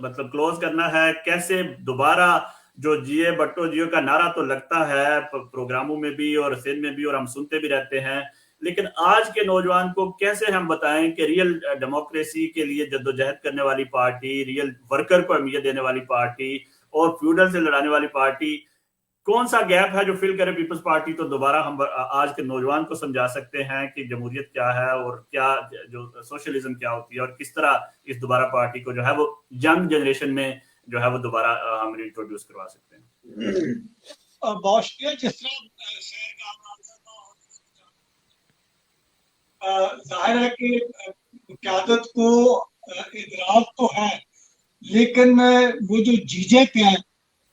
مطلب کلوز کرنا ہے، کیسے دوبارہ جو جیے بٹو جیو کا نعرہ تو لگتا ہے پروگراموں میں بھی اور سندھ میں بھی اور ہم سنتے بھی رہتے ہیں، لیکن آج کے نوجوان کو کیسے ہم بتائیں کہ ریئل ڈیموکریسی کے لیے جدوجہد کرنے والی پارٹی، ریئل ورکر کو اہمیت دینے والی پارٹی اور فیوڈل سے لڑانے والی پارٹی کون سا گیپ ہے جو فل کرے پیپلز پارٹی، تو دوبارہ ہم آج کے نوجوان کو سمجھا سکتے ہیں کہ جمہوریت کیا ہے اور کیا جو سوشلزم کیا ہوتی ہے اور کس طرح اس دوبارہ پارٹی کو جو ہے وہ ینگ جنریشن میں جو ہے وہ دوبارہ ہم انٹروڈیوس کروا سکتے ہیں۔ بہت شکریہ۔ جس طرح شہر کا ظاہر ہے کہ قیادت کو ادراک تو ہے لیکن وہ جو جھجک ہے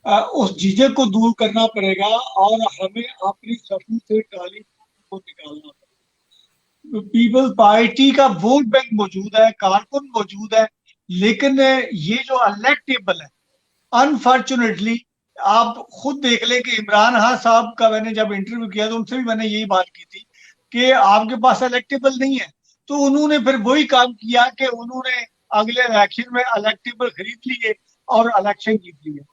اس جھجک کو دور کرنا پڑے گا اور ہمیں اپنی صفوں سے کالی کو نکالنا پڑے گا۔ پیپل پارٹی کا ووٹ بینک موجود ہے، کارکن موجود ہے، لیکن یہ جو الیکٹیبل ہے انفارچونیٹلی آپ خود دیکھ لیں کہ عمران خان صاحب کا میں نے جب انٹرویو کیا تو ان سے بھی میں نے یہی بات کی تھی کہ آپ کے پاس الیکٹیبل نہیں ہے، تو انہوں نے پھر وہی کام کیا کہ انہوں نے اگلے الیکشن میں الیکٹیبل خرید لیے اور الیکشن جیت لیے۔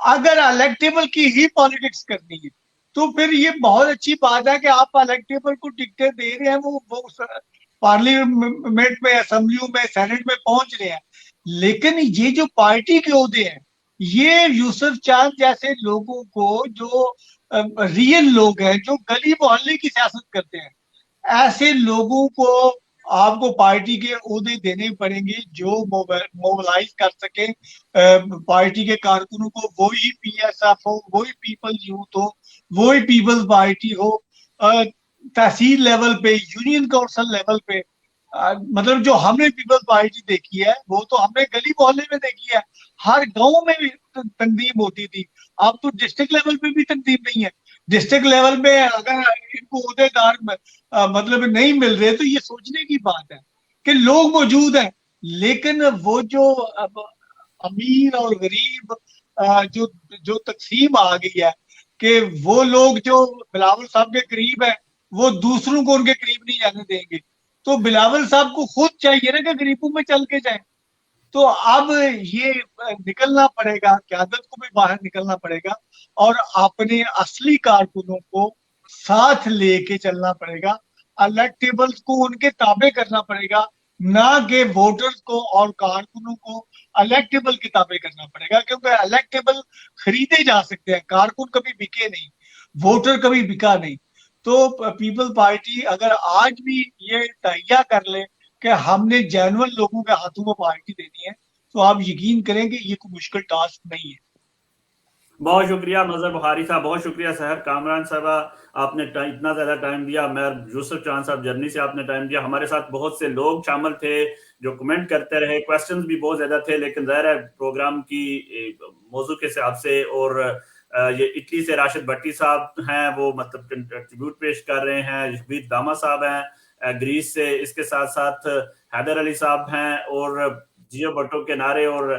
اگر الیکٹیبل کی ہی پالیٹکس کرنی ہے تو پھر یہ بہت اچھی بات ہے کہ آپ الیکٹیبل کو ٹکٹیں دے رہے ہیں، وہ پارلیمنٹ میں، اسمبلیوں میں، سینٹ میں پہنچ رہے ہیں، لیکن یہ جو پارٹی کے عہدے ہیں یہ یوسف چاند جیسے لوگوں کو جو ریئل لوگ ہیں جو گلی محلے کی سیاست کرتے ہیں ایسے لوگوں کو آپ کو پارٹی کے عہدے دینے پڑیں گے جو موبلائز کر سکیں پارٹی کے کارکنوں کو، وہی پی ایس ایف ہو، وہی پیپل یوتھ ہو، وہی پیپلز پارٹی ہو، تحصیل لیول پہ، یونین کونسل لیول پہ، مطلب جو ہم نے پیپلز پارٹی دیکھی ہے وہ تو ہم نے گلی محلے میں دیکھی ہے، ہر گاؤں میں بھی تنظیم ہوتی تھی، اب تو ڈسٹرکٹ لیول پہ بھی تنظیم نہیں ہے۔ ڈسٹرکٹ لیول پہ اگر ان کو عہدے دار مطلب نہیں مل رہے تو یہ سوچنے کی بات ہے کہ لوگ موجود ہیں لیکن وہ جو امیر اور غریب جو تقسیم آ گئی ہے کہ وہ لوگ جو بلاول صاحب کے قریب ہیں وہ دوسروں کو ان کے قریب نہیں جانے دیں گے، تو بلاول صاحب کو خود چاہیے نا کہ غریبوں میں چل کے جائیں۔ تو اب یہ نکلنا پڑے گا، قیادت کو بھی باہر نکلنا پڑے گا اور اپنے اصلی کارکنوں کو ساتھ لے کے چلنا پڑے گا، الیکٹیبلز کو ان کے تابع کرنا پڑے گا، نہ کہ ووٹرز کو اور کارکنوں کو الیکٹیبل کے تابع کرنا پڑے گا، کیونکہ الیکٹیبل خریدے جا سکتے ہیں، کارکن کبھی بکے نہیں، ووٹر کبھی بکا نہیں۔ تو پیپل پارٹی اگر آج بھی یہ تہیہ کر لے کہ ہم نے جینون لوگوں کے ہاتھوں میں پارٹی دینی ہے تو آپ یقین کریں کہ یہ کوئی مشکل ٹاسک نہیں ہے۔ بہت شکریہ مظہر بخاری صاحب، بہت شکریہ سحر کامران صاحبہ، آپ نے اتنا زیادہ ٹائم دیا، میں یوسف چاند صاحب جرنی سے آپ نے ٹائم دیا، ہمارے ساتھ بہت سے لوگ شامل تھے جو کمنٹ کرتے رہے، کویسچنز بھی بہت زیادہ تھے، لیکن ظاہر ہے پروگرام کی موضوع کے حساب سے اور یہ اٹلی سے راشد بھٹی صاحب ہیں وہ مطلب کنٹریبیوٹ پیش کر رہے ہیں، یشبیر داما صاحب ہیں گریس سے، اس کے ساتھ ساتھ حیدر علی صاحب ہیں اور جیو بٹو کے نعرے اور